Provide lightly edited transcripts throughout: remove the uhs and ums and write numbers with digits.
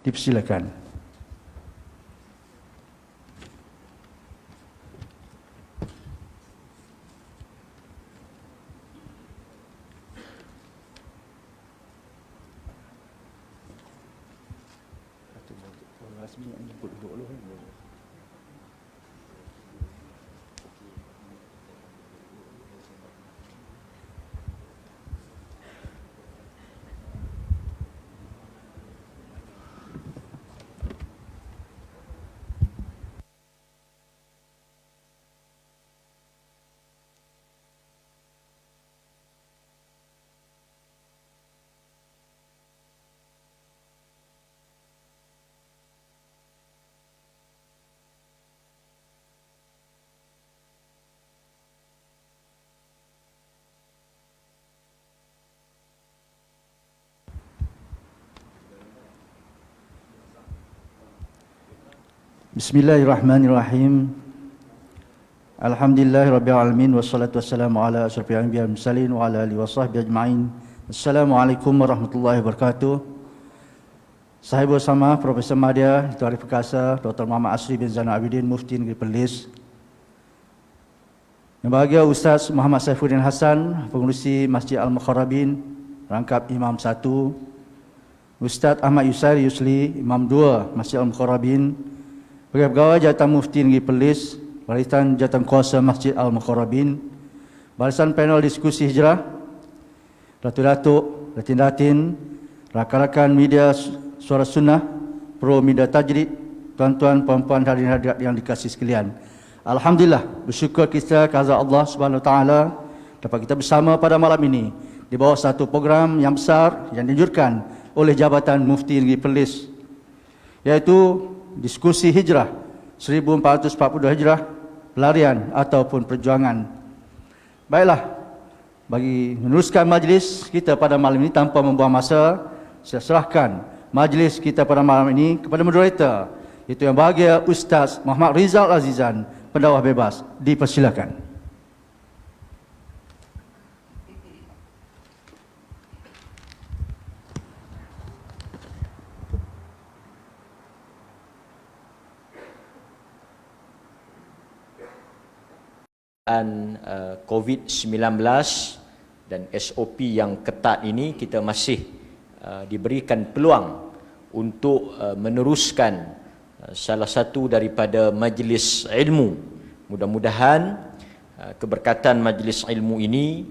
Dipersilakan. Bismillahirrahmanirrahim. Alhamdulillahirabbil alamin wassalatu wassalamu ala asyrafil anbiya'i wal mursalin wa ala alihi washabbihi ajmain. Assalamualaikum warahmatullahi wabarakatuh. Saya bersama Profesor Madya, Tuan Arif Perkasa, Dr. Muhammad Asri bin Zainal Abidin, Mufti Negeri Perlis. Yang bahagia Ustaz Muhammad Saifuddin Hasan, Pengerusi Masjid Al-Mukharrabin, Rangkap Imam 1. Ustaz Ahmad Yusairi Yusli, Imam 2, Masjid Al-Mukharrabin. Pegawai Jabatan Mufti Negeri Perlis, Barisan Jabatan Kuasa Masjid Al-Mukharrabin, Barisan Panel Diskusi Hijrah, Datuk-Datuk, Datin-Datin, rakan-rakan media Suara Sunnah, Pro Media Tajrid, tuan-tuan, puan-puan, hadirin hadirat yang dikasihi sekalian. Alhamdulillah, bersyukur kita kepada Allah Subhanahu Wa Taala dapat kita bersama pada malam ini di bawah satu program yang besar yang dianjurkan oleh Jabatan Mufti Negeri Perlis, iaitu Diskusi Hijrah 1442 Hijrah, pelarian ataupun perjuangan. Baiklah, bagi meneruskan majlis kita pada malam ini tanpa membuang masa, saya serahkan majlis kita pada malam ini kepada moderator, iaitu yang bahagia Ustaz Muhammad Rizal Azizan, pendakwah bebas. Dipersilakan. COVID-19 dan SOP yang ketat ini, kita masih diberikan peluang untuk meneruskan salah satu daripada majlis ilmu. Mudah-mudahan keberkatan majlis ilmu ini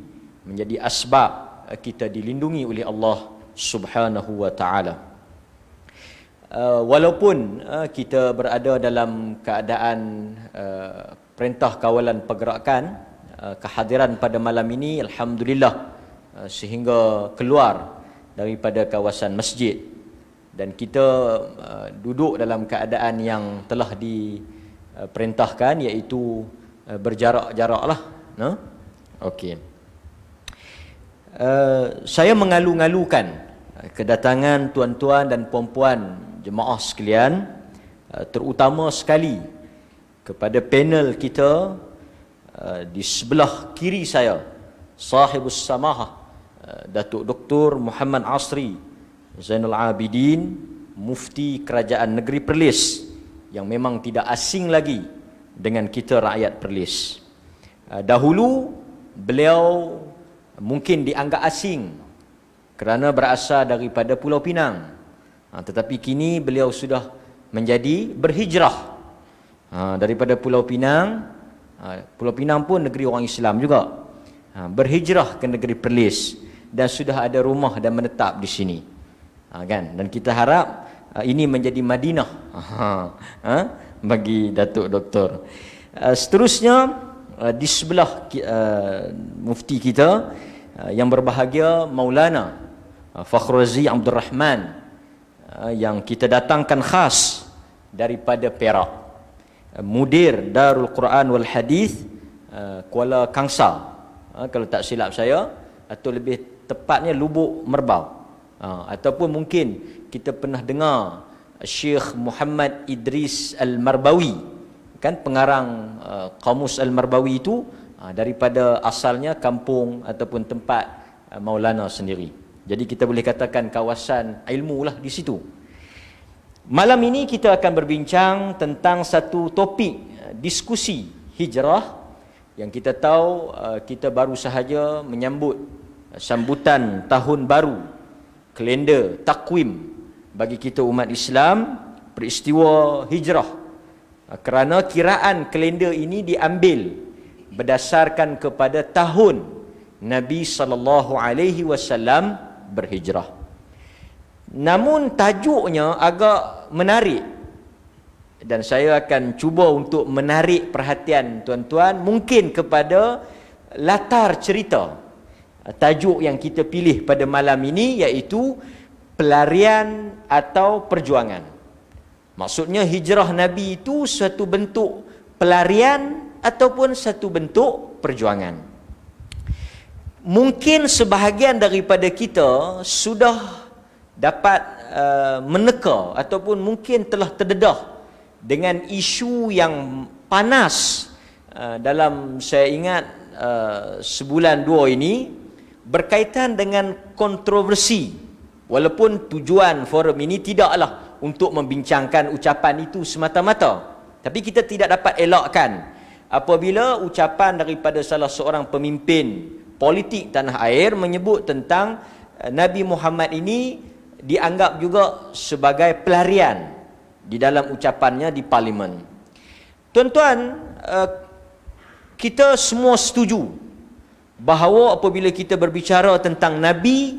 menjadi asbab kita dilindungi oleh Allah Subhanahu wa taala. Walaupun kita berada dalam keadaan Perintah Kawalan Pergerakan, kehadiran pada malam ini alhamdulillah sehingga keluar daripada kawasan masjid, dan kita duduk dalam keadaan yang telah diperintahkan, iaitu berjarak-jaraklah. Okey. Saya mengalu-ngalukan kedatangan tuan-tuan dan puan-puan jemaah sekalian, terutama sekali kepada panel kita di sebelah kiri saya, sahibus samahah Datuk Dr. Muhammad Asri Zainal Abidin, Mufti Kerajaan Negeri Perlis, yang memang tidak asing lagi dengan kita rakyat Perlis. Dahulu beliau mungkin dianggap asing kerana berasal daripada Pulau Pinang, tetapi kini beliau sudah menjadi berhijrah daripada Pulau Pinang. Pulau Pinang pun negeri orang Islam juga, berhijrah ke negeri Perlis dan sudah ada rumah dan menetap di sini, kan? Dan kita harap ini menjadi Madinah bagi Datuk Doktor. Seterusnya di sebelah mufti kita yang berbahagia Maulana Fakhrul Razi Abdul Rahman, yang kita datangkan khas daripada Perak, Mudir Darul Quran wal Hadith Kuala Kangsar, kalau tak silap saya, atau lebih tepatnya Lubuk Merbau, ataupun mungkin kita pernah dengar Syekh Muhammad Idris Al-Marbawi, kan, pengarang Qamus Al-Marbawi itu daripada asalnya kampung ataupun tempat Maulana sendiri. Jadi kita boleh katakan kawasan ilmu lah di situ. Malam ini kita akan berbincang tentang satu topik diskusi hijrah yang kita tahu kita baru sahaja menyambut sambutan tahun baru, kalender, takwim bagi kita umat Islam, peristiwa hijrah. Kerana kiraan kalender ini diambil berdasarkan kepada tahun Nabi SAW berhijrah. Namun tajuknya agak menarik dan saya akan cuba untuk menarik perhatian tuan-tuan mungkin kepada latar cerita tajuk yang kita pilih pada malam ini, iaitu pelarian atau perjuangan. Maksudnya hijrah Nabi itu satu bentuk pelarian ataupun satu bentuk perjuangan. Mungkin sebahagian daripada kita sudah dapat meneka ataupun mungkin telah terdedah dengan isu yang panas dalam, saya ingat, sebulan dua ini berkaitan dengan kontroversi. Walaupun tujuan forum ini tidaklah untuk membincangkan ucapan itu semata-mata, tapi kita tidak dapat elakkan apabila ucapan daripada salah seorang pemimpin politik tanah air menyebut tentang Nabi Muhammad ini dianggap juga sebagai pelarian di dalam ucapannya di parlimen. Tuan-tuan, kita semua setuju bahawa apabila kita berbicara tentang Nabi,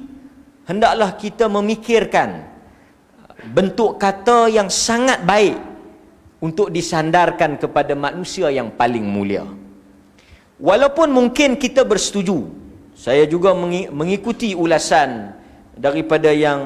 hendaklah kita memikirkan bentuk kata yang sangat baik untuk disandarkan kepada manusia yang paling mulia. Walaupun mungkin kita bersetuju, saya juga mengikuti ulasan daripada yang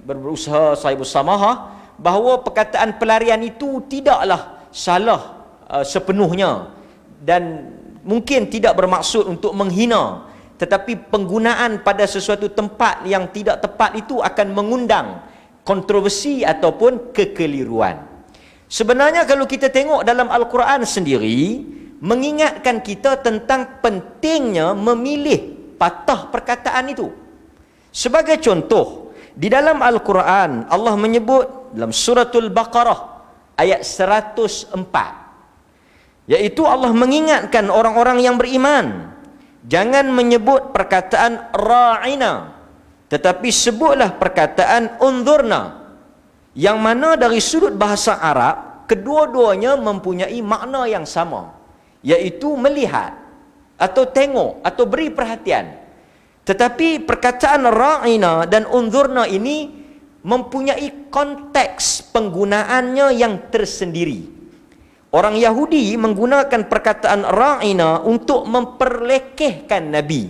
berusaha saya bersamaha, bahawa perkataan pelarian itu tidaklah salah sepenuhnya dan mungkin tidak bermaksud untuk menghina, tetapi penggunaan pada sesuatu tempat yang tidak tepat itu akan mengundang kontroversi ataupun kekeliruan. Sebenarnya kalau kita tengok dalam Al-Quran sendiri mengingatkan kita tentang pentingnya memilih patah perkataan itu. Sebagai contoh, di dalam Al-Quran Allah menyebut dalam suratul Baqarah ayat 104, iaitu Allah mengingatkan orang-orang yang beriman, jangan menyebut perkataan ra'ina, tetapi sebutlah perkataan unzurna, yang mana dari sudut bahasa Arab kedua-duanya mempunyai makna yang sama, iaitu melihat atau tengok atau beri perhatian. Tetapi perkataan ra'ina dan unzurna ini mempunyai konteks penggunaannya yang tersendiri. Orang Yahudi menggunakan perkataan ra'ina untuk memperlekehkan Nabi,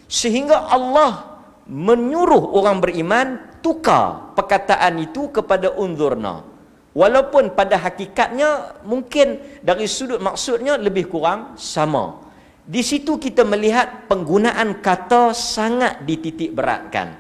sehingga Allah menyuruh orang beriman tukar perkataan itu kepada unzurna, walaupun pada hakikatnya mungkin dari sudut maksudnya lebih kurang sama. Di situ kita melihat penggunaan kata sangat dititik beratkan,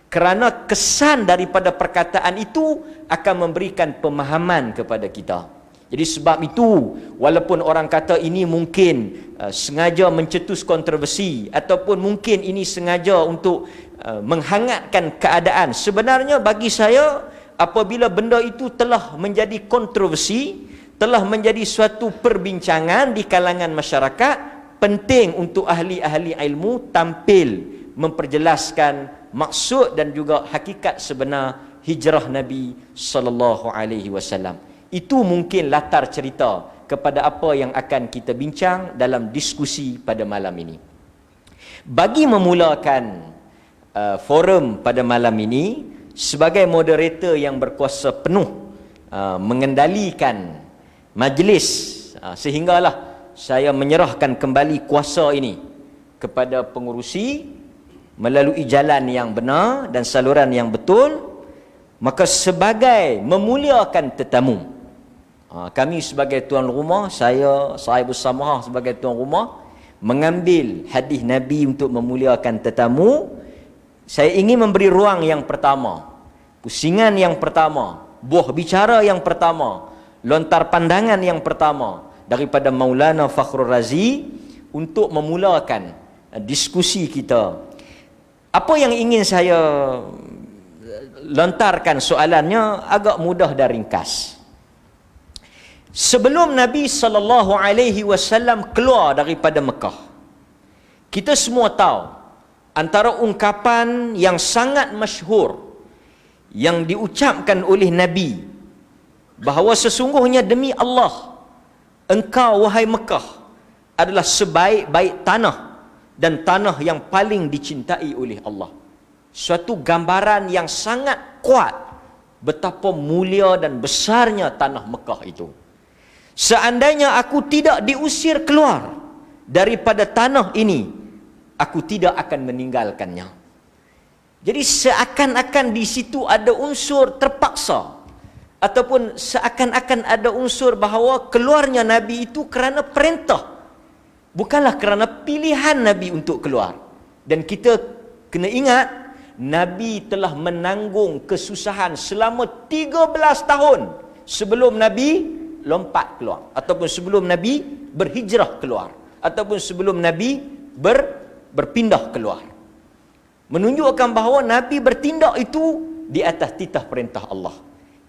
kerana kesan daripada perkataan itu akan memberikan pemahaman kepada kita. Jadi sebab itu, walaupun orang kata ini mungkin sengaja mencetus kontroversi ataupun mungkin ini sengaja untuk menghangatkan keadaan, sebenarnya bagi saya apabila benda itu telah menjadi kontroversi, telah menjadi suatu perbincangan di kalangan masyarakat, penting untuk ahli-ahli ilmu tampil memperjelaskan maksud dan juga hakikat sebenar hijrah Nabi SAW. Itu mungkin latar cerita kepada apa yang akan kita bincang dalam diskusi pada malam ini. Bagi memulakan forum pada malam ini, sebagai moderator yang berkuasa penuh mengendalikan majlis, sehinggalah saya menyerahkan kembali kuasa ini kepada pengurusi melalui jalan yang benar dan saluran yang betul. Maka sebagai memuliakan tetamu, kami sebagai tuan rumah, saya bersama sebagai tuan rumah, mengambil hadis Nabi untuk memuliakan tetamu. Saya ingin memberi ruang yang pertama, pusingan yang pertama, buah bicara yang pertama, lontar pandangan yang pertama daripada Maulana Fakhrul Razi untuk memulakan diskusi kita. Apa yang ingin saya lontarkan soalannya agak mudah dan ringkas. Sebelum Nabi SAW keluar daripada Mekah, kita semua tahu antara ungkapan yang sangat masyhur yang diucapkan oleh Nabi bahawa sesungguhnya demi Allah, engkau wahai Mekah adalah sebaik-baik tanah dan tanah yang paling dicintai oleh Allah. Suatu gambaran yang sangat kuat betapa mulia dan besarnya tanah Mekah itu. Seandainya aku tidak diusir keluar daripada tanah ini, aku tidak akan meninggalkannya. Jadi seakan-akan di situ ada unsur terpaksa, ataupun seakan-akan ada unsur bahawa keluarnya Nabi itu kerana perintah, bukanlah kerana pilihan Nabi untuk keluar. Dan kita kena ingat, Nabi telah menanggung kesusahan selama 13 tahun sebelum Nabi lompat keluar, ataupun sebelum Nabi berhijrah keluar, ataupun sebelum Nabi berpindah keluar. Menunjukkan bahawa Nabi bertindak itu di atas titah perintah Allah.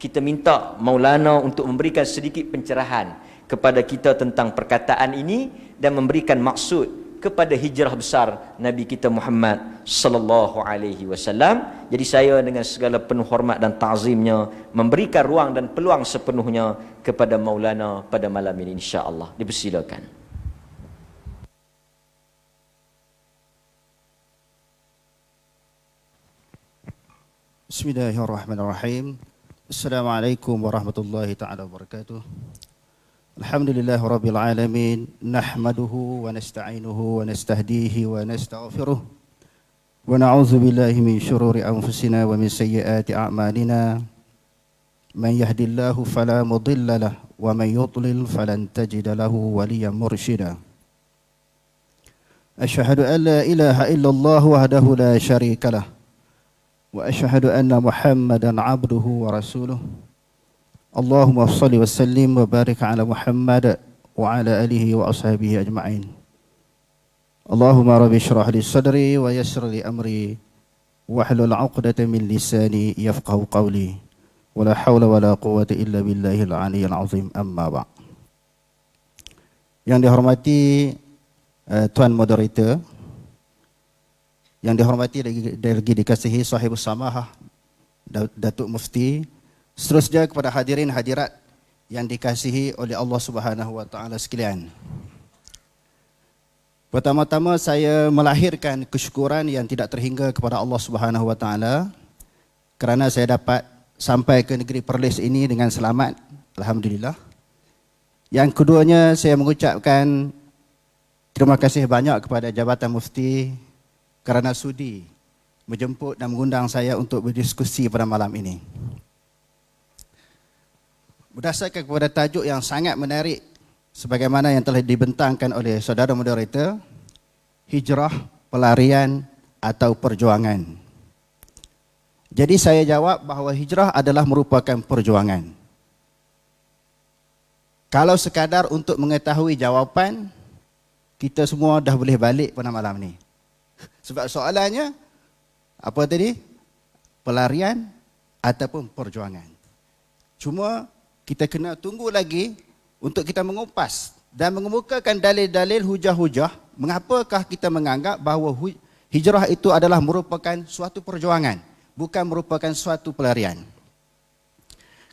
Kita minta Maulana untuk memberikan sedikit pencerahan kepada kita tentang perkataan ini dan memberikan maksud kepada hijrah besar Nabi kita Muhammad sallallahu alaihi wasallam. Jadi saya dengan segala penuh hormat dan ta'zimnya memberikan ruang dan peluang sepenuhnya kepada Maulana pada malam ini, insya-Allah. Dipersilakan. Bismillahirrahmanirrahim. Assalamualaikum warahmatullahi taala wabarakatuh. Alhamdulillah rabbil alamin, nahmaduhu wa nasta'inuhu wa nastahdihi wa nastaghfiruh wa na'udzu billahi min syururi anfusina wa min sayyiati a'malina. Man yahdihillahu fala mudilla lahu wa man yudlil falan tajida lahu waliyyan mursyida. Asyhadu an la ilaha illallah wahdahu la syarika lah wa asyhadu anna Muhammadan 'abduhu wa rasuluh. Allahumma shalli wa sallim wa barik ala Muhammad wa ala alihi wa ashabihi ajma'in. Allahumma rabbi shrah li sadri wa yassir li amri wahlul 'uqdatam min lisani yafqahu qawli. Wala haula wala quwwata illa billahil aliyyil azim. Amma ba'. Yang dihormati tuan moderator, yang dihormati lagi dikasihi sahibus samahah Datuk Mufti, seterusnya kepada hadirin hadirat yang dikasihi oleh Allah Subhanahu wa taala sekalian. Pertama-tama saya melahirkan kesyukuran yang tidak terhingga kepada Allah Subhanahu wa taala kerana saya dapat sampai ke negeri Perlis ini dengan selamat, alhamdulillah. Yang keduanya, saya mengucapkan terima kasih banyak kepada Jabatan Mufti kerana sudi menjemput dan mengundang saya untuk berdiskusi pada malam ini. Berdasarkan kepada tajuk yang sangat menarik sebagaimana yang telah dibentangkan oleh saudara moderator, hijrah, pelarian atau perjuangan. Jadi saya jawab bahawa hijrah adalah merupakan perjuangan. Kalau sekadar untuk mengetahui jawapan, kita semua dah boleh balik pada malam ni. Sebab soalannya apa tadi? Pelarian ataupun perjuangan. Cuma kita kena tunggu lagi untuk kita mengupas dan mengemukakan dalil-dalil hujah-hujah mengapakah kita menganggap bahawa hijrah itu adalah merupakan suatu perjuangan, bukan merupakan suatu pelarian.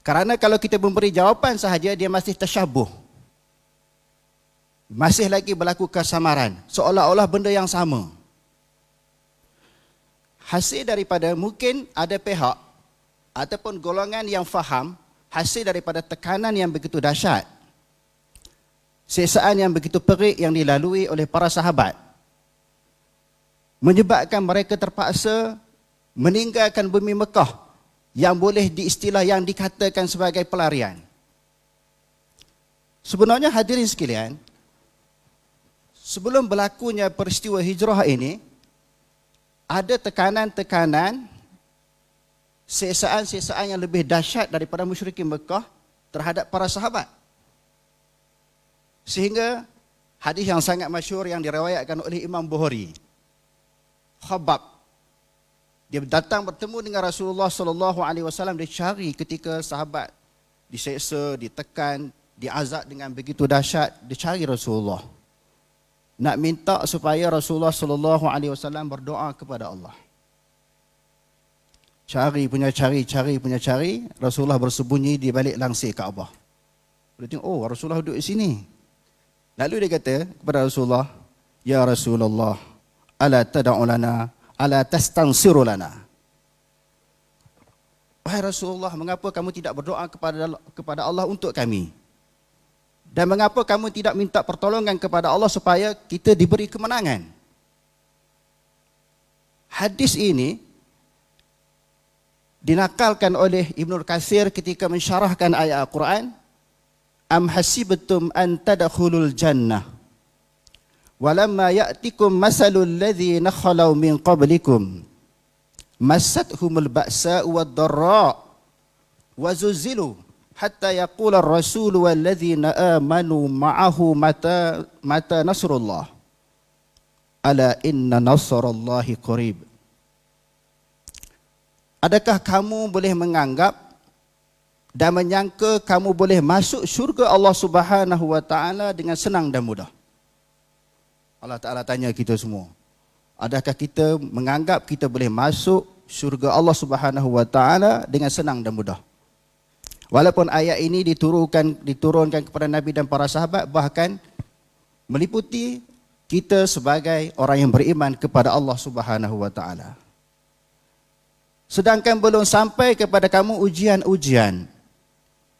Kerana kalau kita memberi jawapan sahaja, dia masih tasyabuh, masih lagi berlaku kesamaran, seolah-olah benda yang sama. Hasil daripada mungkin ada pihak ataupun golongan yang faham hasil daripada tekanan yang begitu dahsyat, siksaan yang begitu perik yang dilalui oleh para sahabat, menyebabkan mereka terpaksa meninggalkan bumi Mekah yang boleh diistilah yang dikatakan sebagai pelarian. Sebenarnya hadirin sekalian, sebelum berlakunya peristiwa hijrah ini, ada tekanan-tekanan, siksaan-siksaan yang lebih dahsyat daripada musyrikin Mekah terhadap para sahabat. Sehingga hadis yang sangat masyhur yang diriwayatkan oleh Imam Bukhari, Khabbab Dia datang bertemu dengan Rasulullah sallallahu alaihi wasallam, dia cari ketika sahabat diseksa, ditekan, diazab dengan begitu dahsyat, dia cari Rasulullah. Nak minta supaya Rasulullah sallallahu alaihi wasallam berdoa kepada Allah. Cari, Rasulullah bersembunyi di balik langsir Kaabah. Dia tengok, oh Rasulullah duduk di sini. Lalu dia kata kepada Rasulullah, ya Rasulullah, ala tad'u lana, ala tastansiru lana. Wahai Rasulullah, mengapa kamu tidak berdoa kepada Allah untuk kami? Dan mengapa kamu tidak minta pertolongan kepada Allah supaya kita diberi kemenangan? Hadis ini dinakalkan oleh Ibnu Katsir ketika mensyarahkan ayat Al-Quran, am hasibtum an tadkhulul jannah walamma ya'tikum masalul ladzina khalau min qablikum massathumul ba'sa wad-dharra wa zuzzilu hatta yaqula ar-rasul wal ladzina amanu ma'ahu mata nasrullah ala inna nasrallahi qarib. Adakah kamu boleh menganggap dan menyangka kamu boleh masuk syurga Allah Subhanahu wa taala dengan senang dan mudah? Allah Taala tanya kita semua. Adakah kita menganggap kita boleh masuk syurga Allah Subhanahu wa taala dengan senang dan mudah? Walaupun ayat ini diturunkan kepada Nabi dan para sahabat, bahkan meliputi kita sebagai orang yang beriman kepada Allah Subhanahu wa taala. Sedangkan belum sampai kepada kamu ujian-ujian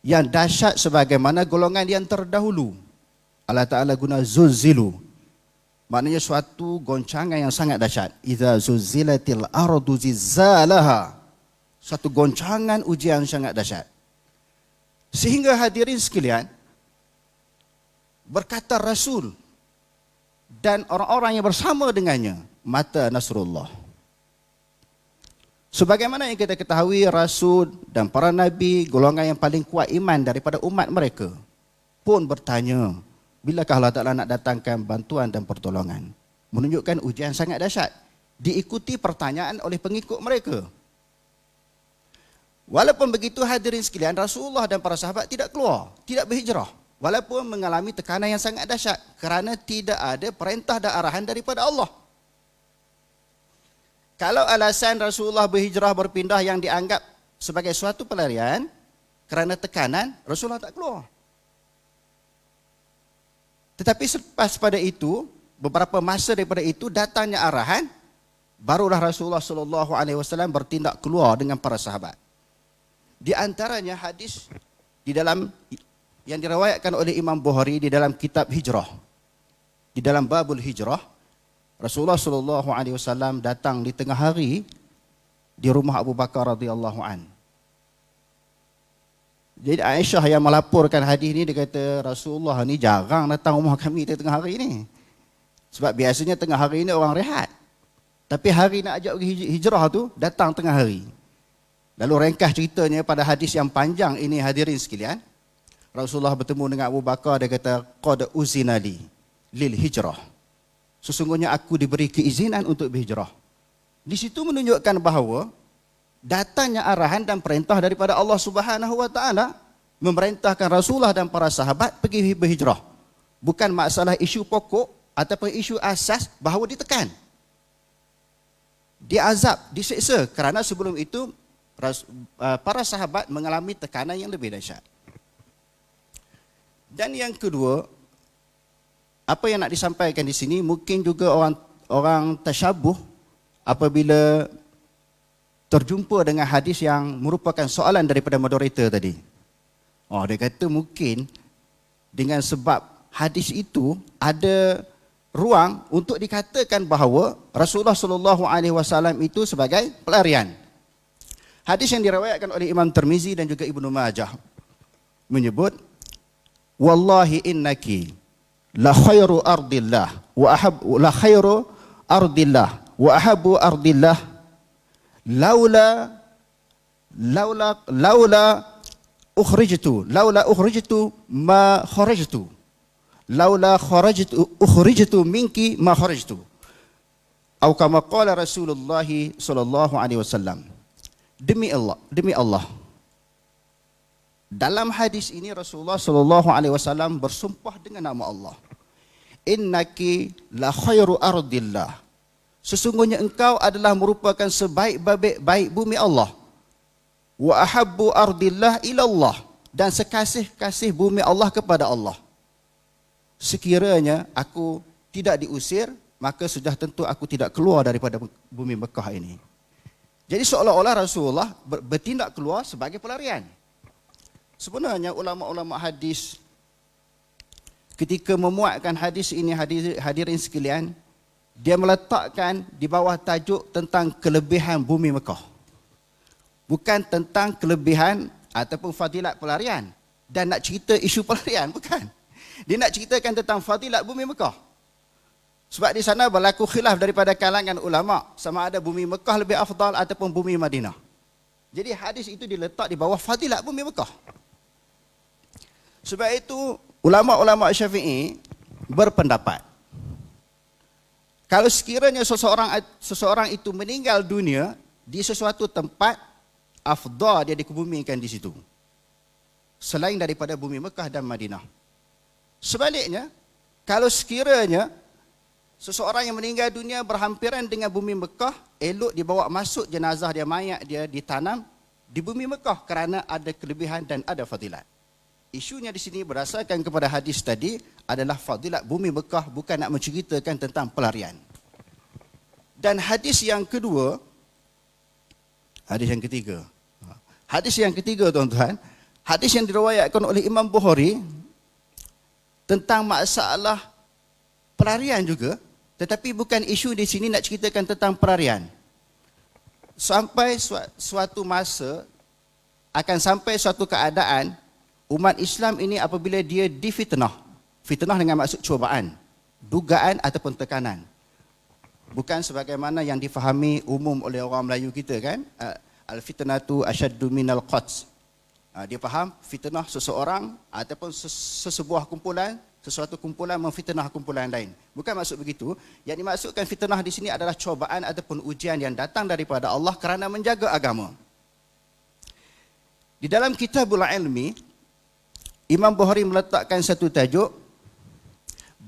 yang dahsyat sebagaimana golongan yang terdahulu. Allah Ta'ala guna zulzilu. Maknanya suatu goncangan yang sangat dahsyat. Iza zulzilatil ardu zilzalaha. Suatu goncangan ujian yang sangat dahsyat. Sehingga hadirin sekalian, berkata Rasul dan orang-orang yang bersama dengannya, mata nasrullah. Sebagaimana yang kita ketahui, Rasul dan para Nabi, golongan yang paling kuat iman daripada umat mereka, pun bertanya, bilakah Allah Ta'ala nak datangkan bantuan dan pertolongan? Menunjukkan ujian sangat dahsyat. Diikuti pertanyaan oleh pengikut mereka. Walaupun begitu hadirin sekalian, Rasulullah dan para sahabat tidak keluar, tidak berhijrah. Walaupun mengalami tekanan yang sangat dahsyat, kerana tidak ada perintah dan arahan daripada Allah. Kalau alasan Rasulullah berhijrah berpindah yang dianggap sebagai suatu pelarian kerana tekanan, Rasulullah tak keluar. Tetapi selepas pada itu, beberapa masa daripada itu datangnya arahan, barulah Rasulullah sallallahu alaihi wasallam bertindak keluar dengan para sahabat. Di antaranya hadis di dalam yang diriwayatkan oleh Imam Bukhari di dalam kitab Hijrah. Di dalam babul Hijrah, Rasulullah sallallahu alaihi wasallam datang di tengah hari di rumah Abu Bakar radhiyallahu an. Jadi Aisyah yang melaporkan hadis ini, dia kata Rasulullah ni jarang datang rumah kami di tengah hari ni. Sebab biasanya tengah hari ni orang rehat. Tapi hari nak ajak pergi hijrah tu datang tengah hari. Lalu ringkas ceritanya pada hadis yang panjang ini hadirin sekalian, Rasulullah bertemu dengan Abu Bakar, dia kata qad uzina li lil hijrah. Sesungguhnya aku diberi keizinan untuk berhijrah. Di situ menunjukkan bahawa datangnya arahan dan perintah daripada Allah Subhanahu wa taala memerintahkan Rasulullah dan para sahabat pergi berhijrah. Bukan masalah isu pokok ataupun isu asas bahawa ditekan, diazab, diseksa, kerana sebelum itu para sahabat mengalami tekanan yang lebih dahsyat. Dan yang kedua, apa yang nak disampaikan di sini, mungkin juga orang tasyabuh apabila terjumpa dengan hadis yang merupakan soalan daripada moderator tadi. Oh, dia kata mungkin dengan sebab hadis itu ada ruang untuk dikatakan bahawa Rasulullah sallallahu alaihi wasallam itu sebagai pelarian. Hadis yang diriwayatkan oleh Imam Tirmizi dan juga Ibnu Majah menyebut, wallahi innaki la khairu ardillah wa ahabbu ardillah laula ukhrijtu ma kharajtu laula ukhrijtu minki ma kharajtu. Atau kama qala Rasulullah sallallahu alaihi wasallam. Demi Allah. Dalam hadis ini Rasulullah sallallahu alaihi wasallam bersumpah dengan nama Allah. Innaki la khairu ardillah. Sesungguhnya engkau adalah merupakan sebaik-baik bumi Allah. Wa ahabbu ardillah ila Allah. Dan sekasih-kasih bumi Allah kepada Allah. Sekiranya aku tidak diusir, maka sudah tentu aku tidak keluar daripada bumi Mekah ini. Jadi seolah-olah Rasulullah bertindak keluar sebagai pelarian. Sebenarnya ulama-ulama hadis ketika memuatkan hadis ini, hadirin sekalian, dia meletakkan di bawah tajuk tentang kelebihan bumi Mekah. Bukan tentang kelebihan ataupun fadilat pelarian. Dan nak cerita isu pelarian, bukan. Dia nak ceritakan tentang fadilat bumi Mekah. Sebab di sana berlaku khilaf daripada kalangan ulama sama ada bumi Mekah lebih afdal ataupun bumi Madinah. Jadi hadis itu diletak di bawah fadilat bumi Mekah. Sebab itu ulama-ulama Syafi'i berpendapat kalau sekiranya seseorang itu meninggal dunia di sesuatu tempat, afdal dia dikebumikan di situ. Selain daripada bumi Mekah dan Madinah. Sebaliknya, kalau sekiranya seseorang yang meninggal dunia berhampiran dengan bumi Mekah, elok dibawa masuk jenazah dia, mayat dia ditanam di bumi Mekah kerana ada kelebihan dan ada fadilat. Isunya di sini berdasarkan kepada hadis tadi adalah fadilat bumi Mekah, bukan nak menceritakan tentang pelarian. Dan hadis yang kedua, hadis yang ketiga tuan-tuan, hadis yang diriwayatkan oleh Imam Bukhari tentang masalah pelarian juga. Tetapi bukan isu di sini nak ceritakan tentang pelarian. Sampai suatu masa, akan sampai suatu keadaan, umat Islam ini apabila dia difitnah. Fitnah dengan maksud cubaan, dugaan ataupun tekanan. Bukan sebagaimana yang difahami umum oleh orang Melayu kita kan. Al-fitnatu asyaddu minal qats. Dia faham fitnah seseorang ataupun sesebuah kumpulan, sesuatu kumpulan memfitnah kumpulan lain. Bukan maksud begitu. Yang dimaksudkan fitnah di sini adalah cobaan ataupun ujian yang datang daripada Allah kerana menjaga agama. Di dalam Kitabul Ilmi, Imam Bukhari meletakkan satu tajuk,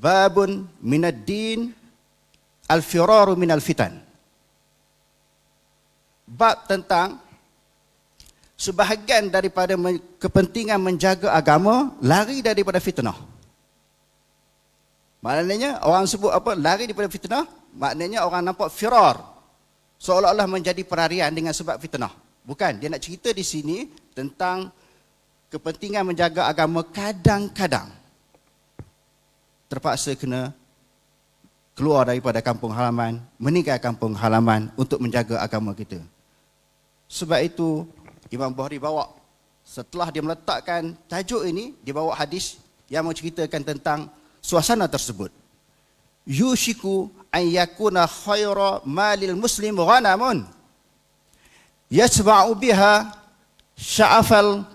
Babun minad din al-firaru minal fitan. Bab tentang sebahagian daripada kepentingan menjaga agama lari daripada fitnah. Maknanya orang sebut apa? Lari daripada fitnah. Maknanya orang nampak firar, seolah-olah menjadi pelarian dengan sebab fitnah. Bukan, dia nak cerita di sini tentang kepentingan menjaga agama kadang-kadang terpaksa kena keluar daripada kampung halaman, meninggal kampung halaman untuk menjaga agama kita. Sebab itu Imam Bukhari bawa, setelah dia meletakkan tajuk ini, dia bawa hadis yang menceritakan tentang suasana tersebut. Yushiku an yakuna khaira malil muslim ghanamun yasba'u biha sya'afal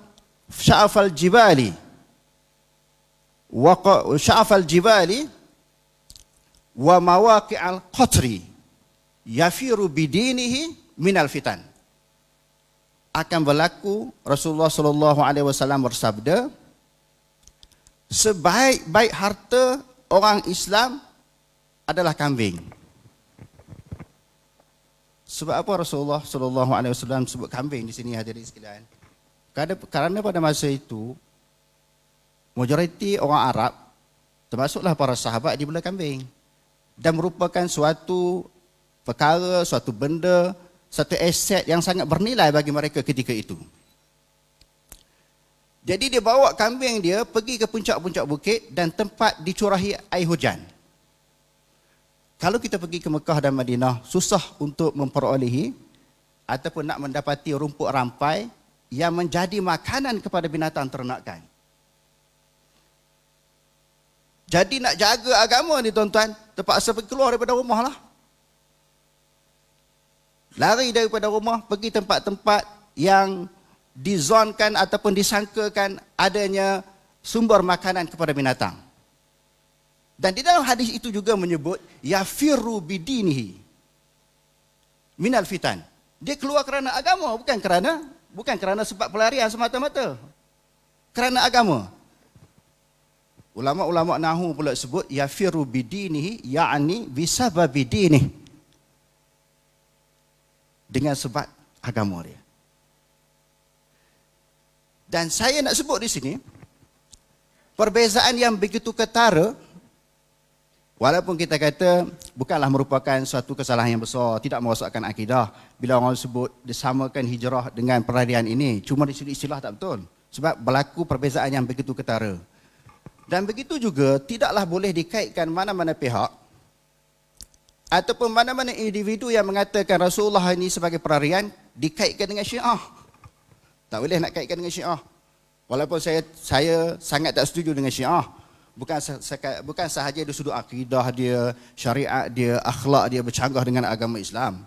jibali wa sya'afal jibali wa mawaqi'al qatri yafiru bidinihi minal fitan. Akan berlaku, Rasulullah sallallahu alaihi wasallam bersabda, sebaik-baik harta orang Islam adalah kambing. Sebab apa Rasulullah sallallahu alaihi wasallam sebut kambing di sini, hadirin sekalian? Kerana pada masa itu majoriti orang Arab, termasuklah para sahabat, dibela kambing dan merupakan suatu perkara, suatu benda, satu aset yang sangat bernilai bagi mereka ketika itu. Jadi dia bawa kambing dia pergi ke puncak-puncak bukit dan tempat dicurahi air hujan. Kalau kita pergi ke Mekah dan Madinah, susah untuk memperolehi ataupun nak mendapati rumput rampai yang menjadi makanan kepada binatang ternakan. Jadi nak jaga agama ni tuan-tuan, terpaksa pergi keluar daripada rumah lah. Lari daripada rumah, pergi tempat-tempat yang dizonkan ataupun disangkakan adanya sumber makanan kepada binatang. Dan di dalam hadis itu juga menyebut yafiru bidinihi. minal fitan. Dia keluar kerana agama, bukan kerana sebab pelarian semata-mata. Kerana agama. Ulama-ulama nahu pula sebut yafiru bidinihi ya'ni bisababi dinih. Dengan sebab agama dia. Dan saya nak sebut di sini perbezaan yang begitu ketara, walaupun kita kata bukanlah merupakan suatu kesalahan yang besar, tidak merosakkan akidah bila orang sebut disamakan hijrah dengan pelarian ini. Cuma di sini istilah tak betul. Sebab berlaku perbezaan yang begitu ketara. Dan begitu juga tidaklah boleh dikaitkan mana-mana pihak ataupun mana-mana individu yang mengatakan Rasulullah ini sebagai pelarian dikaitkan dengan Syiah. Tak boleh nak kaitkan dengan Syiah. Walaupun saya sangat tak setuju dengan Syiah. Bukan sahaja dari sudut akidah dia, syariat dia, akhlak dia bercanggah dengan agama Islam.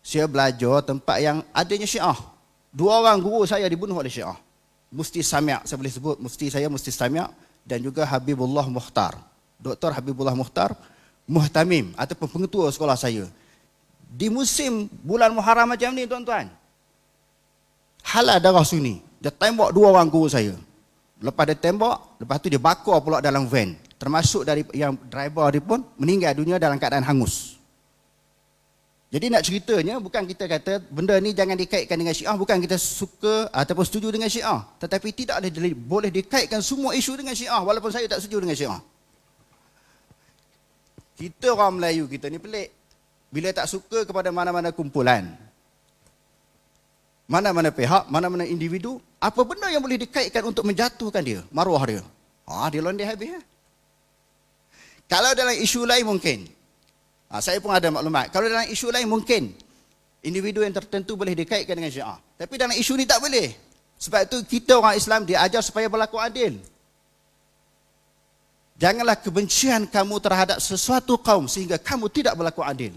Saya belajar tempat yang adanya Syiah. 2 orang guru saya dibunuh oleh Syiah. Mufti Sami', saya boleh sebut Mufti Sami' dan juga Habibullah Mukhtar. Dr. Habibullah Mukhtar, Muhtamim ataupun pengetua sekolah saya. Di musim bulan Muharram macam ni tuan-tuan, halal darah Sunni. Dia tembak 2 orang guru saya. Lepas dia tembak, lepas tu dia bakar pula dalam van. Termasuk dari yang driver dia pun meninggal dunia dalam keadaan hangus. Jadi nak ceritanya, bukan kita kata benda ni jangan dikaitkan dengan Syiah, bukan kita suka ataupun setuju dengan Syiah. Tetapi tidak boleh dikaitkan semua isu dengan Syiah, walaupun saya tak setuju dengan Syiah. Kita orang Melayu kita ni pelik. Bila tak suka kepada mana-mana kumpulan, mana-mana pihak, mana-mana individu, apa benda yang boleh dikaitkan untuk menjatuhkan dia, maruah dia? Dia londeh habis. Kalau dalam isu lain mungkin. Saya pun ada maklumat. Kalau dalam isu lain mungkin individu yang tertentu boleh dikaitkan dengan Syiah. Tapi dalam isu ni tak boleh. Sebab itu kita orang Islam diajar supaya berlaku adil. Janganlah kebencian kamu terhadap sesuatu kaum sehingga kamu tidak berlaku adil.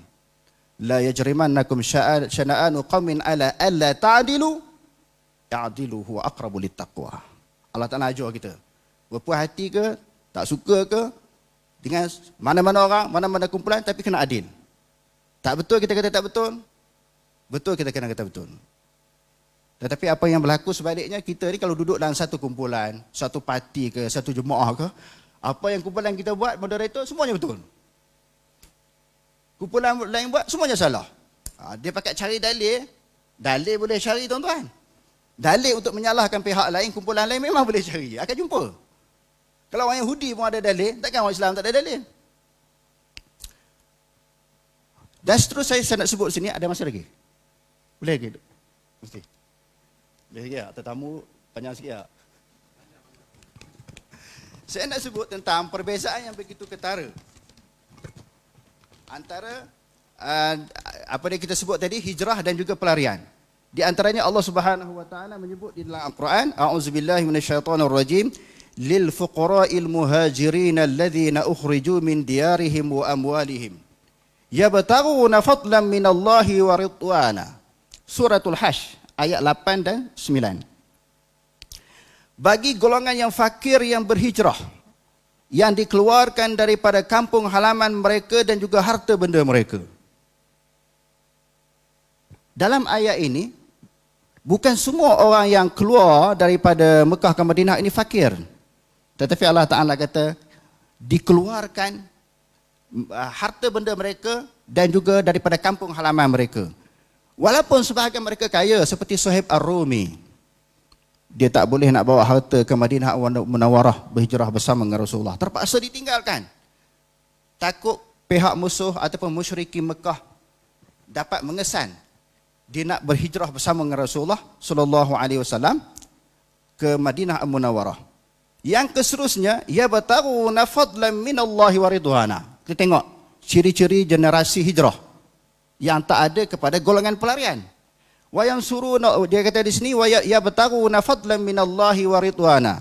La yajrimannakum syana'anu qaumin ala alla ta'dilu ya'dilu huwa aqrabu littaqwa. Allah Ta'ala ajar kita. Berpuas hati ke, tak suka ke dengan mana-mana orang, mana-mana kumpulan, tapi kena adil. Tak betul kita kata tak betul, betul kita kena kata betul. Tetapi apa yang berlaku sebaliknya, kita ni kalau duduk dalam satu kumpulan, satu parti ke, satu jemaah ke, apa yang kumpulan kita buat, moderator, semuanya betul. Kumpulan lain buat, semuanya salah. Dia pakai cari dalil boleh cari tuan-tuan. Dalil untuk menyalahkan pihak lain, kumpulan lain memang boleh cari, akan jumpa. Kalau orang Yahudi pun ada dalil, takkan orang Islam tak ada dalil? Dan seterusnya saya nak sebut sini, ada masa lagi? Boleh lagi? Mesti. Boleh lagi tak? Tetamu panjang sikit tak? Saya nak sebut tentang perbezaan yang begitu ketara antara apa yang kita sebut tadi, hijrah dan juga pelarian. Di antaranya Allah Subhanahu wa taala menyebut di dalam Al-Quran, a'udzubillahi minasyaitonirrajim, lil fuqara'il muhajirin alladhina ukhriju min diyarihim wa amwalihim yabtaghuna fadlan minallahi wa ridwana. Suratul Hasy ayat 8 dan 9. Bagi golongan yang fakir yang berhijrah, yang dikeluarkan daripada kampung halaman mereka dan juga harta benda mereka. Dalam ayat ini, bukan semua orang yang keluar daripada Mekah ke Madinah ini fakir. Tetapi Allah Ta'ala kata, dikeluarkan harta benda mereka dan juga daripada kampung halaman mereka. Walaupun sebahagian mereka kaya seperti Suhaib Ar-Rumi, dia tak boleh nak bawa harta ke Madinah Munawwarah berhijrah bersama dengan Rasulullah. Terpaksa ditinggalkan. Takut pihak musuh ataupun musyrikin Mekah dapat mengesan dia nak berhijrah bersama dengan Rasulullah sallallahu alaihi wasallam ke Madinah Munawwarah. Yang keseterusnya, yabtaghuna fadlan minallahi wa ridwana. Kita tengok ciri-ciri generasi hijrah yang tak ada kepada golongan pelarian. Wa yansuruna, dia kata di sini, wa yabtaghuna fadlan minallahi wa ridwana.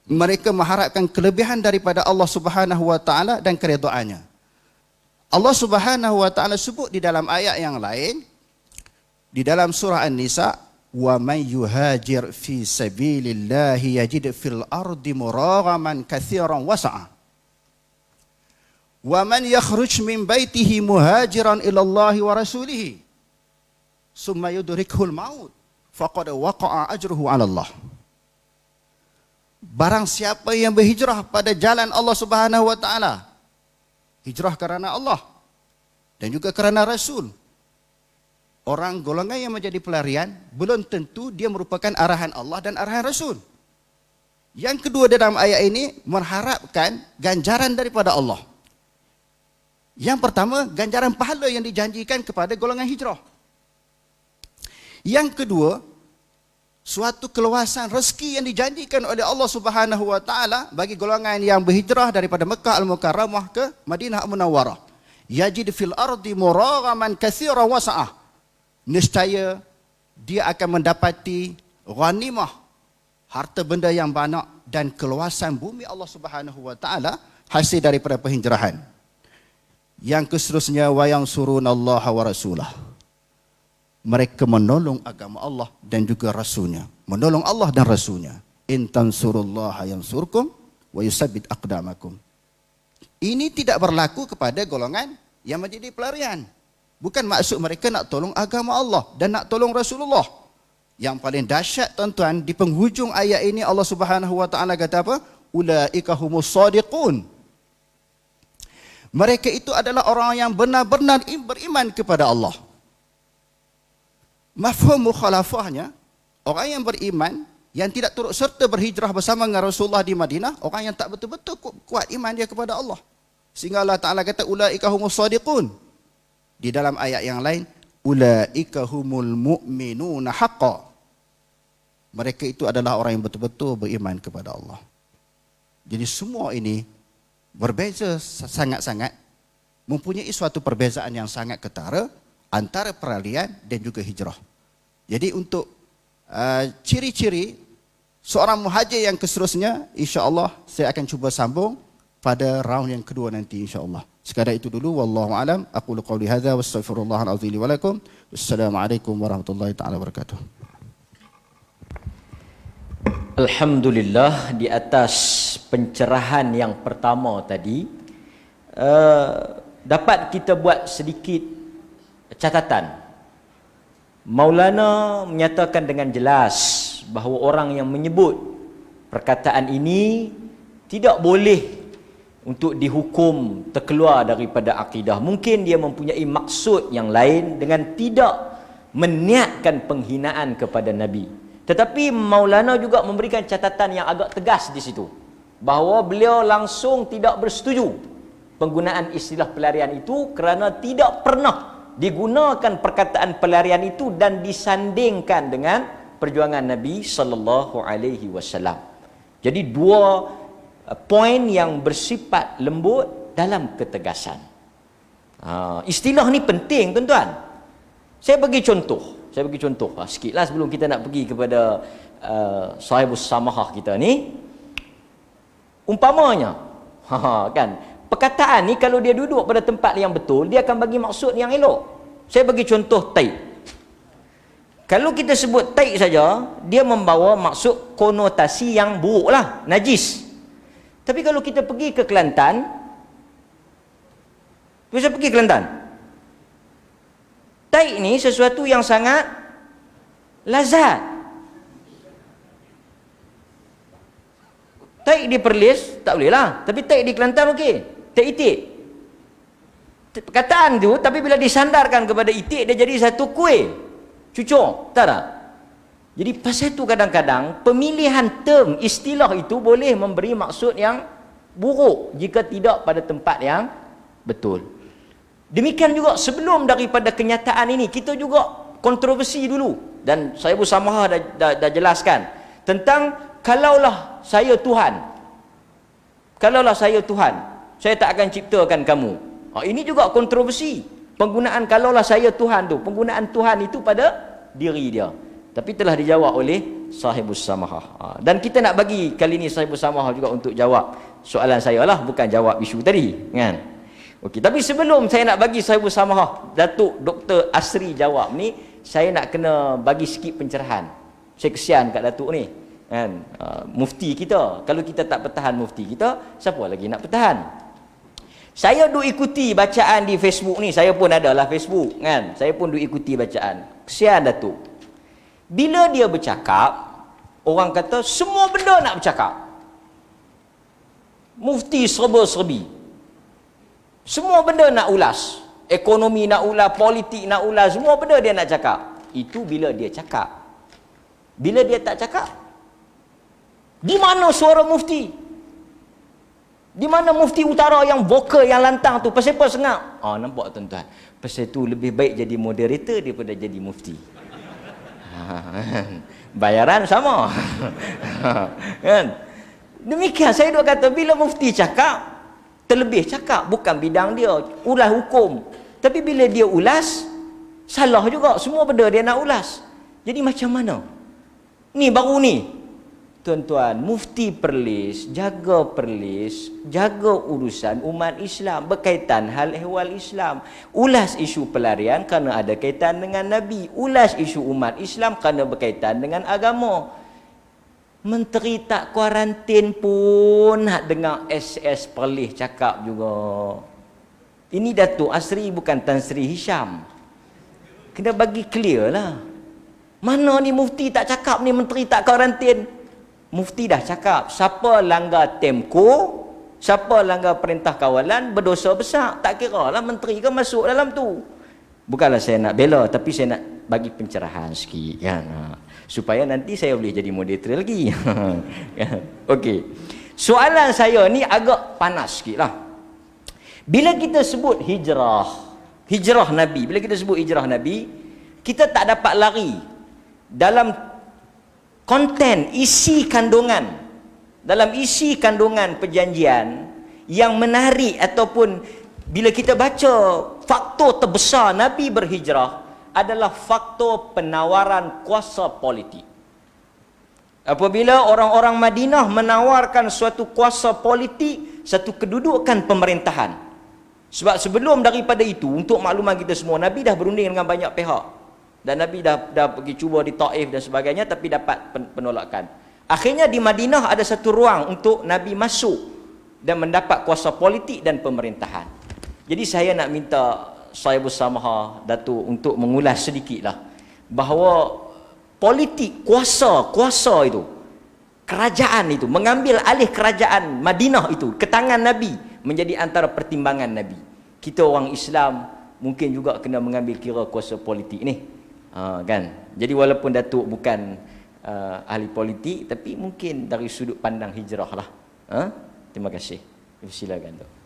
Mereka mengharapkan kelebihan daripada Allah Subhanahu wa taala dan keridhaannya. Allah Subhanahu wa taala sebut di dalam ayat yang lain, di dalam surah An-Nisa, wa man yuhajir fi sabilillahi yajid fil ardi muraghaman katsiran wasa'a. Wa man yakhruj min baitihi muhajiran ila Allah wa rasulihi summa yudrikhul maut faqad waqa'a ajruhu 'ala Allah. Barang siapa yang berhijrah pada jalan Allah Subhanahu wa taala, hijrah kerana Allah dan juga kerana Rasul. Orang golongan yang menjadi pelarian belum tentu dia merupakan arahan Allah dan arahan Rasul. Yang kedua dalam ayat ini mengharapkan ganjaran daripada Allah. Yang pertama, ganjaran pahala yang dijanjikan kepada golongan hijrah. Yang kedua, suatu keluasan rezeki yang dijanjikan oleh Allah Subhanahu wa taala bagi golongan yang berhijrah daripada Mekah Al-Mukarramah ke Madinah Al-Munawwarah. Yajid fil ardi muraghaman katsiran wa sa'ah. Niscaya dia akan mendapati ghanimah, harta benda yang banyak dan keluasan bumi Allah Subhanahu wa taala hasil daripada penghijrahan. Yang seterusnya, wa yansurunallaha wa rasulah. Mereka menolong agama Allah dan juga Rasulnya. Menolong Allah dan Rasulnya. In tansurullaha yansurkum wa yusabbit aqdamakum. Ini tidak berlaku kepada golongan yang menjadi pelarian. Bukan maksud mereka nak tolong agama Allah dan nak tolong Rasulullah. Yang paling dahsyat tuan-tuan, di penghujung ayat ini Allah Subhanahu wa taala kata apa? Ulaika humus shadiqun. Mereka itu adalah orang yang benar-benar beriman kepada Allah. Mafhum mukhalafahnya, orang yang beriman yang tidak turut serta berhijrah bersama dengan Rasulullah di Madinah, orang yang tak betul-betul kuat iman dia kepada Allah. Sehingga Allah Ta'ala kata ulaika humus shadiqun. Di dalam ayat yang lain, ulaika humul mu'minuna haqqa. Mereka itu adalah orang yang betul-betul beriman kepada Allah. Jadi semua ini berbeza sangat-sangat, mempunyai suatu perbezaan yang sangat ketara antara peralihan dan juga hijrah. Jadi untuk ciri-ciri seorang muhajir yang seterusnya, insya-Allah saya akan cuba sambung pada round yang kedua nanti insya-Allah. Sekadar itu dulu, wallahu alam. Aqulu qawli hadza wastaghfirullahal azim wa lakum. Wassalamualaikum warahmatullahi taala wabarakatuh. Alhamdulillah, di atas pencerahan yang pertama tadi dapat kita buat sedikit catatan. Maulana menyatakan dengan jelas bahawa orang yang menyebut perkataan ini tidak boleh untuk dihukum terkeluar daripada akidah. Mungkin dia mempunyai maksud yang lain dengan tidak meniatkan penghinaan kepada Nabi. Tetapi Maulana juga memberikan catatan yang agak tegas di situ, bahawa beliau langsung tidak bersetuju penggunaan istilah pelarian itu kerana tidak pernah digunakan perkataan pelarian itu dan disandingkan dengan perjuangan Nabi sallallahu alaihi wasallam. Jadi dua poin yang bersifat lembut dalam ketegasan. Istilah ni penting tuan-tuan. Saya bagi contoh sikitlah sebelum kita nak pergi kepada sahibus samahah kita ni. Umpamanya kan, perkataan ni kalau dia duduk pada tempat yang betul, dia akan bagi maksud yang elok. Saya bagi contoh taib. Kalau kita sebut taib saja, dia membawa maksud konotasi yang buruk lah, najis. Tapi kalau kita pergi ke Kelantan, bisa pergi ke Kelantan, taib ni sesuatu yang sangat lazat. Taib di Perlis tak boleh lah, tapi taib di Kelantan okey. Taib itik, perkataan tu, tapi bila disandarkan kepada itik, dia jadi satu kuih cucuk, tak tak? Jadi pasal tu kadang-kadang pemilihan term istilah itu boleh memberi maksud yang buruk jika tidak pada tempat yang betul. Demikian juga sebelum daripada kenyataan ini, kita juga kontroversi dulu. Dan saya bersama dah jelaskan tentang kalaulah saya Tuhan. Kalaulah saya Tuhan, saya tak akan ciptakan kamu. Ini juga kontroversi. Penggunaan kalaulah saya Tuhan tu, penggunaan Tuhan itu pada diri dia. Tapi telah dijawab oleh sahibus samahah. Dan kita nak bagi kali ni sahibus samahah juga untuk jawab soalan saya lah, bukan jawab isu tadi, kan? Okey, tapi sebelum saya nak bagi sahibus samahah Datuk Dr. Asri jawab ni, saya nak kena bagi sikit pencerahan. Saya kesian kat Datuk ni, kan? Mufti kita, kalau kita tak pertahan mufti kita, siapa lagi nak pertahan? Saya duk ikuti bacaan di Facebook ni, saya pun ada lah Facebook kan. Saya pun duk ikuti bacaan. Kesian Datuk. Bila dia bercakap, orang kata semua benda nak bercakap. Mufti serba-serbi. Semua benda nak ulas. Ekonomi nak ulas, politik nak ulas, semua benda dia nak cakap. Itu bila dia cakap. Bila dia tak cakap, di mana suara mufti? Di mana mufti utara yang vokal, yang lantang tu? Pasal apa sengak? Nampak tuan-tuan. Pasal tu lebih baik jadi moderator daripada jadi mufti. Bayaran sama. Kan? Demikian saya duk kata, bila mufti cakap, terlebih cakap, bukan bidang dia, ulas hukum. Tapi bila dia ulas, salah juga. Semua benda dia nak ulas. Jadi macam mana? Ni baru ni. Tuan-tuan, mufti Perlis, jaga urusan umat Islam berkaitan hal ehwal Islam. Ulas isu pelarian kerana ada kaitan dengan Nabi. Ulas isu umat Islam kerana berkaitan dengan agama. Menteri tak kuarantin pun nak dengar SS Perlis cakap juga. Ini Datuk Asri bukan Tan Sri Hisham. Kena bagi clear lah. Mana ni mufti tak cakap ni, menteri tak kuarantin? Mufti dah cakap, siapa langgar Temko, siapa langgar perintah kawalan, berdosa besar. Tak kira lah menteri ke masuk dalam tu. Bukanlah saya nak bela, tapi saya nak bagi pencerahan sikit kan. Supaya nanti saya boleh jadi moderator lagi. Okey. Soalan saya ni agak panas sikit lah. Bila kita sebut hijrah Nabi, bila kita sebut hijrah Nabi, kita tak dapat lari dalam konten, isi kandungan, dalam isi kandungan perjanjian yang menarik, ataupun bila kita baca faktor terbesar Nabi berhijrah adalah faktor penawaran kuasa politik. Apabila orang-orang Madinah menawarkan suatu kuasa politik, satu kedudukan pemerintahan. Sebab sebelum daripada itu, untuk makluman kita semua, Nabi dah berunding dengan banyak pihak. Dan Nabi dah pergi cuba di Taif dan sebagainya, tapi dapat penolakan. Akhirnya di Madinah ada satu ruang untuk Nabi masuk dan mendapat kuasa politik dan pemerintahan. Jadi saya nak minta saya bersama Datuk untuk mengulas sedikitlah bahawa politik kuasa itu, kerajaan itu, mengambil alih kerajaan Madinah itu ke tangan Nabi menjadi antara pertimbangan Nabi. Kita orang Islam mungkin juga kena mengambil kira kuasa politik ni. Kan? Jadi walaupun Datuk bukan ahli politik, tapi mungkin dari sudut pandang hijrah lah. Terima kasih. Silakan Datuk.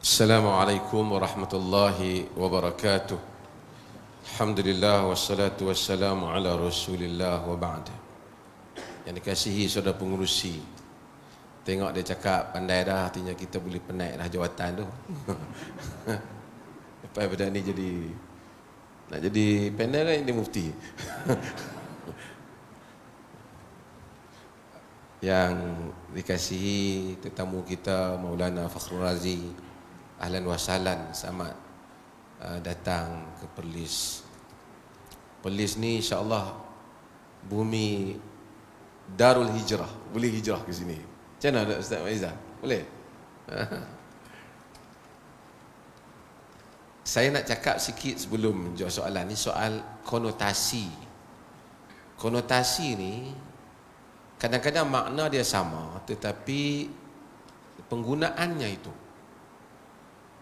Assalamualaikum warahmatullahi wabarakatuh. Alhamdulillah wassalatu wassalamu ala Rasulillah wa ba'd. Yang dikasihi saudara pengurusi, tengok dia cakap pandai dah, artinya kita boleh penaik dah jawatan tu. Lepas pada ni nak jadi panel kan, jadi mufti. Yang dikasihi tetamu kita Maulana Fakhrul Razi, ahlan wa sahlan, selamat datang ke Perlis. Perlis ni insya-Allah bumi Darul Hijrah, boleh hijrah ke sini. Macam mana Ustaz Maizah? Boleh? Saya nak cakap sikit sebelum menjawab soalan ni, soal konotasi. Konotasi ni kadang-kadang makna dia sama, tetapi penggunaannya itu.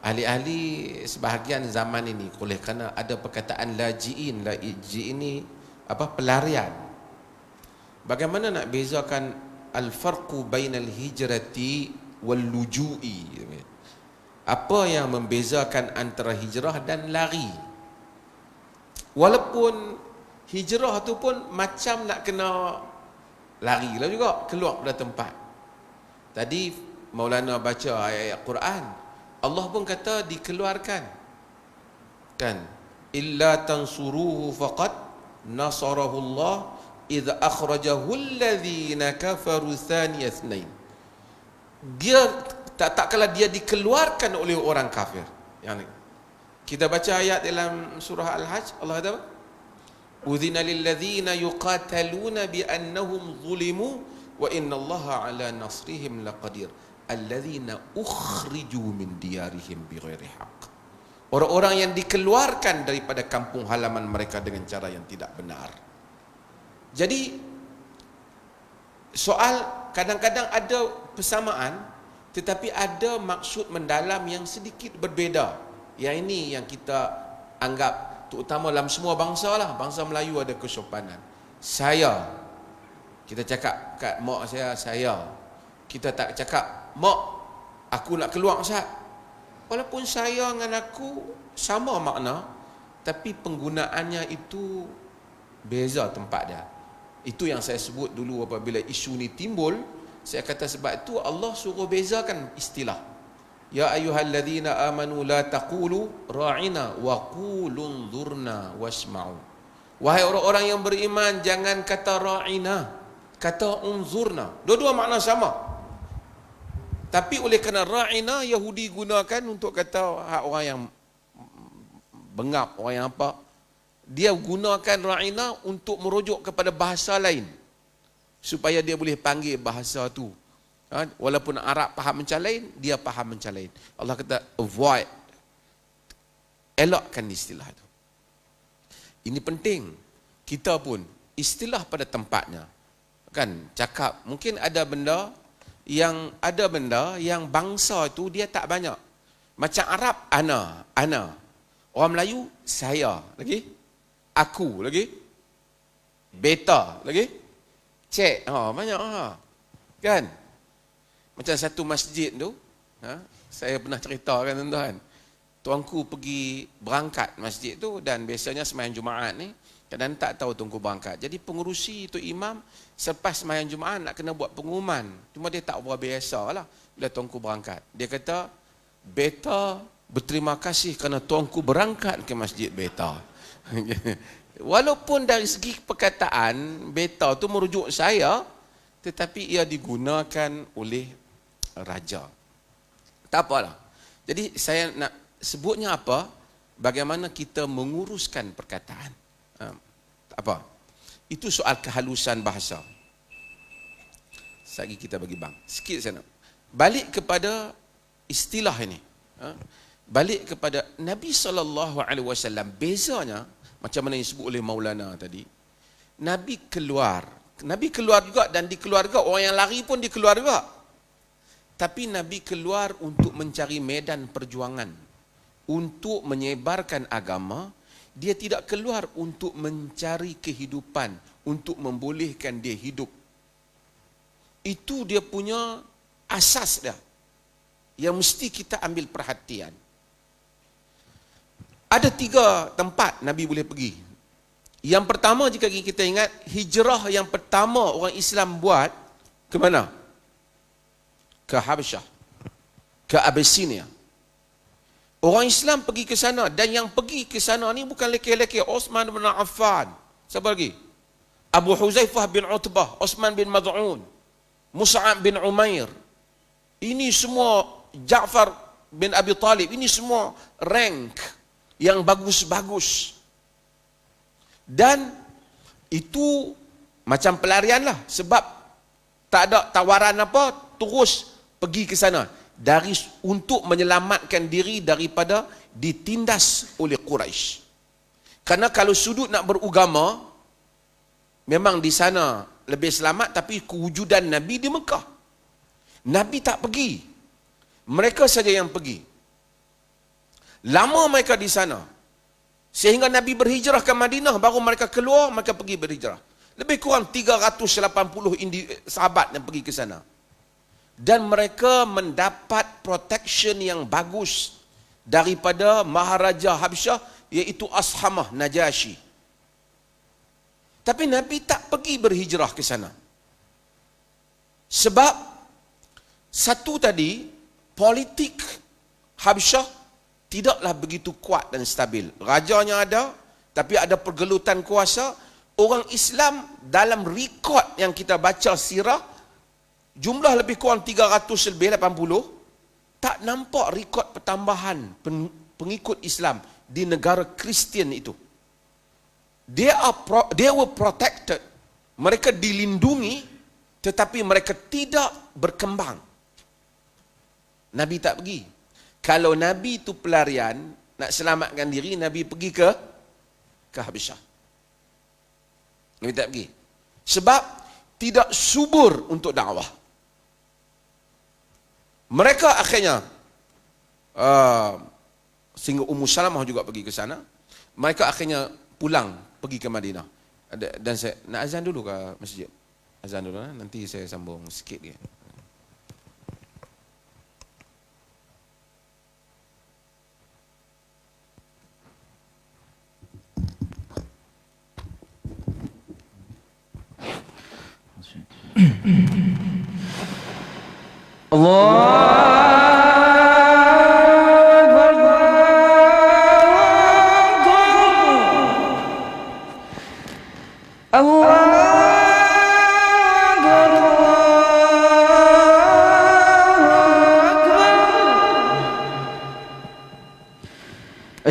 Ahli-ahli sebahagian zaman ini, oleh kerana ada perkataan laji'in ni pelarian. Bagaimana nak bezakan al-farqu bainal hijrati wal luju'i? Apa yang membezakan antara hijrah dan lari? Walaupun hijrah tu pun macam nak kena lari lah juga, keluar dari tempat. Tadi Maulana baca ayat Quran, Allah pun kata dikeluarkan. Kan? Illa tansuruhu faqad nasarahu Allah idh akhrajahu alladhina kafaru thaniya ithnain. Dia tak kala dia dikeluarkan oleh orang kafir. Yang ni kita baca ayat dalam surah Al-Hajj, Allah kata apa? Udhina lilladzina yuqataluna bi annahum zulimu wa innallaha ala nasrihim laqadir. Alladzina ukhriju min diyarihim bighairi haqq. Orang-orang yang dikeluarkan daripada kampung halaman mereka dengan cara yang tidak benar. Jadi soal kadang-kadang ada persamaan tetapi ada maksud mendalam yang sedikit berbeza. Yang ini yang kita anggap terutama dalam semua bangsa lah. Bangsa Melayu ada kesopanan. Saya, kita cakap kat mak saya. Kita tak cakap, mak, aku nak keluar Ustaz. Walaupun saya dengan aku sama makna, tapi penggunaannya itu beza tempat dia. Itu yang saya sebut dulu apabila isu ni timbul. Saya kata sebab itu Allah suruh bezakan istilah. Ya ayyuhalladzina amanu la taqulu ra'ina wa qulu unzurna wasma'u. Wahai orang-orang yang beriman, jangan kata ra'ina, kata unzurna. Dua-dua makna sama. Tapi oleh kerana ra'ina Yahudi gunakan untuk kata orang yang bengap, orang yang apa, dia gunakan ra'ina untuk merujuk kepada bahasa lain supaya dia boleh panggil bahasa tu. Walaupun Arab faham macam lain, dia faham macam lain. Allah kata avoid, elakkan istilah itu. Ini penting. Kita pun istilah pada tempatnya. Kan cakap mungkin ada benda yang bangsa itu dia tak banyak. Macam Arab ana. Orang Melayu saya lagi. Aku lagi. Beta lagi. Cek banyak kan. Macam satu masjid tu, saya pernah ceritakan tuan-tuan. Tuanku pergi berangkat masjid tu dan biasanya sembahyang Jumaat ni, kadang tak tahu tuanku berangkat. Jadi pengurusi tu imam, selepas sembahyang Jumaat nak kena buat pengumuman. Cuma dia tak buat biasa lah bila tuanku berangkat. Dia kata, beta berterima kasih kerana tuanku berangkat ke masjid beta. Walaupun dari segi perkataan, beta tu merujuk saya, tetapi ia digunakan oleh raja. Tak apalah. Jadi saya nak sebutnya apa? Bagaimana kita menguruskan perkataan. Apa? Itu soal kehalusan bahasa. Lagi kita bagi bang. Sikit saya nak. Balik kepada istilah ini. Balik kepada Nabi SAW. Bezanya, macam mana yang disebut oleh Maulana tadi. Nabi keluar juga dan di keluarga. Orang yang lari pun di keluarga. Tapi Nabi keluar untuk mencari medan perjuangan. Untuk menyebarkan agama. Dia tidak keluar untuk mencari kehidupan. Untuk membolehkan dia hidup. Itu dia punya asas dia. Yang mesti kita ambil perhatian. Ada 3 tempat Nabi boleh pergi. Yang pertama, jika kita ingat, hijrah yang pertama orang Islam buat ke mana? Ke Habasyah, ke Abyssinia. Orang Islam pergi ke sana, dan yang pergi ke sana ni bukan lelaki-lelaki. Osman bin Affan, siapa lagi? Abu Huzaifah bin Utbah, Osman bin Mad'un, Mus'ab bin Umair. Ini semua Ja'far bin Abi Talib. Ini semua rank yang bagus-bagus. Dan itu macam pelarian lah. Sebab tak ada tawaran apa, terus pergi ke sana. Untuk menyelamatkan diri daripada ditindas oleh Quraisy. Karena kalau sudut nak beragama, memang di sana lebih selamat, tapi kewujudan Nabi di Mekah. Nabi tak pergi. Mereka saja yang pergi. Lama mereka di sana. Sehingga Nabi berhijrah ke Madinah, baru mereka keluar, mereka pergi berhijrah. Lebih kurang 380 sahabat yang pergi ke sana. Dan mereka mendapat protection yang bagus daripada Maharaja Habsyah, iaitu Ashamah Najasyi. Tapi Nabi tak pergi berhijrah ke sana. Sebab satu tadi, politik Habsyah tidaklah begitu kuat dan stabil. Rajanya ada, tapi ada pergelutan kuasa. Orang Islam dalam rekod yang kita baca sirah, jumlah lebih kurang 380, tak nampak rekod pertambahan pengikut Islam di negara Kristian itu. They were protected. Mereka dilindungi, tetapi mereka tidak berkembang. Nabi tak pergi. Kalau Nabi itu pelarian, nak selamatkan diri, Nabi pergi ke Habasyah. Nabi tak pergi. Sebab tidak subur untuk dakwah. Mereka akhirnya, sehingga Ummu Salamah juga pergi ke sana, mereka akhirnya pulang, pergi ke Madinah. Dan saya nak azan dulu ke masjid? Azan dulu, nanti saya sambung sikit dia.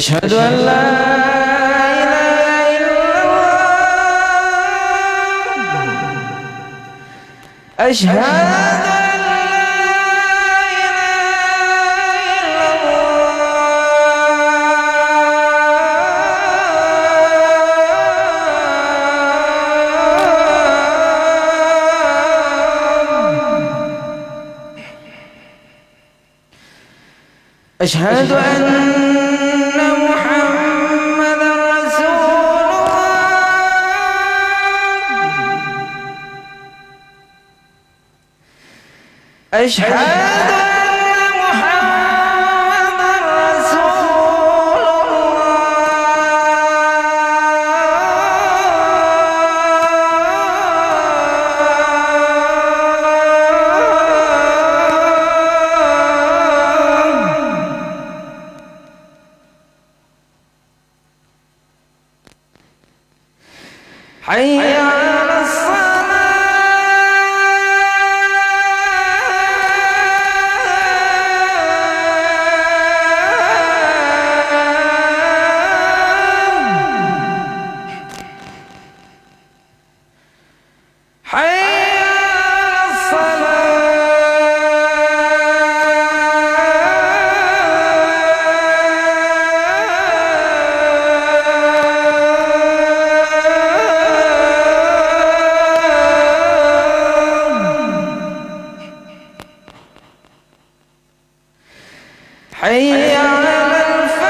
أشهد أن لا إله إلا الله أشهد أشهد أن محمد رسول الله أشهد أن محمد رسول حي على الصلاة حي على الصلاة حي على الفلاح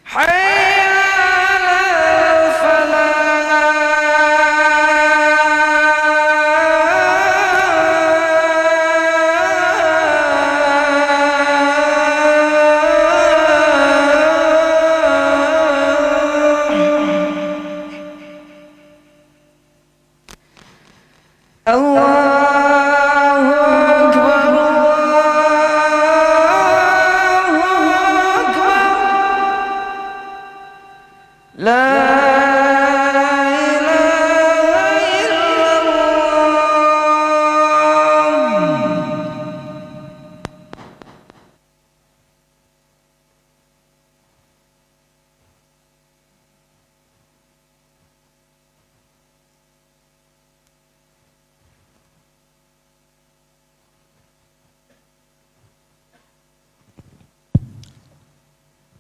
حي الله أكبر الله أكبر لا إله إلا الله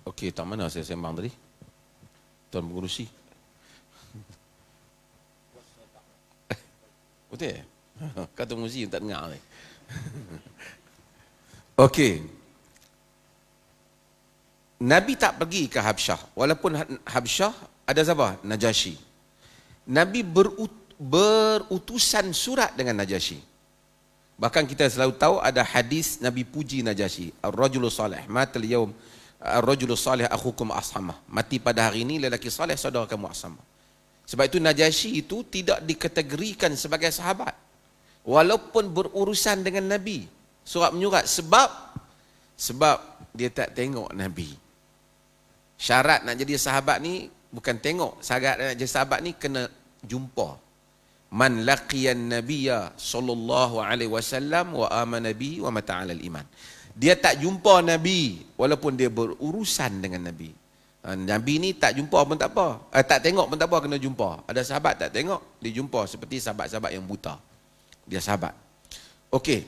Okey, tak mana saya sembang tadi? Tuan Pengurusi. Betul ya? Kata Muzi tak dengar ni. Okey. Nabi tak pergi ke Habsyah. Walaupun Habsyah ada siapa? Najasyi. Nabi berutusan surat dengan Najasyi. Bahkan kita selalu tahu ada hadis Nabi puji Najasyi. Ar-rajulu salih matal yaum ar-rajulu salih akhukum ashamah. Mati pada hari ini lelaki salih saudara kamu ashamah. Sebab itu Najasyi itu tidak dikategorikan sebagai sahabat. Walaupun berurusan dengan Nabi. Surat menyurat sebab dia tak tengok Nabi. Syarat nak jadi sahabat ni bukan tengok. Syarat nak jadi sahabat ni kena jumpa. Man laqiyan nabiyya sallallahu alaihi wasallam wa amana bihi wa mata 'alal iman. Dia tak jumpa Nabi walaupun dia berurusan dengan Nabi. Nabi ni tak jumpa pun tak apa. Tak tengok pun tak apa, kena jumpa. Ada sahabat tak tengok, dia jumpa seperti sahabat-sahabat yang buta. Dia sahabat. Okey.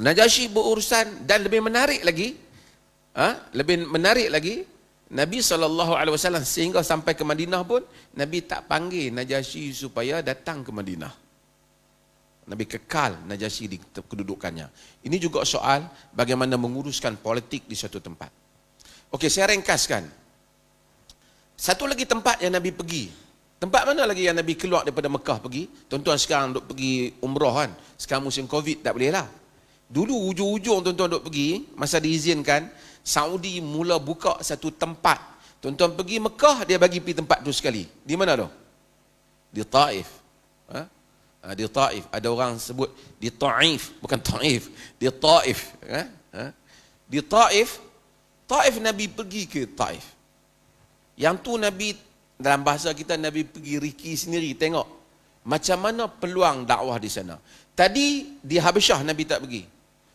Najasyi berurusan dan lebih menarik lagi, Nabi SAW sehingga sampai ke Madinah pun Nabi tak panggil Najasyi supaya datang ke Madinah. Nabi kekal Najasyi di kedudukannya. Ini juga soal bagaimana menguruskan politik di suatu tempat. Okey, saya ringkaskan. Satu lagi tempat yang Nabi pergi. Tempat mana lagi yang Nabi keluar daripada Mekah pergi? Tuan-tuan sekarang duk pergi umrah kan. Sekarang musim Covid tak boleh lah. Dulu ujung-ujung tuan-tuan duk pergi, masa diizinkan, Saudi mula buka satu tempat. Tuan-tuan pergi Mekah, dia bagi pergi tempat tu sekali. Di mana tu? Di Taif. Di Taif. Ada orang sebut di Taif, bukan Taif. Di Taif. Di Taif. Taif Nabi pergi ke Taif. Yang tu Nabi, dalam bahasa kita, Nabi pergi riki sendiri, tengok macam mana peluang dakwah di sana. Tadi di Habasyah Nabi tak pergi.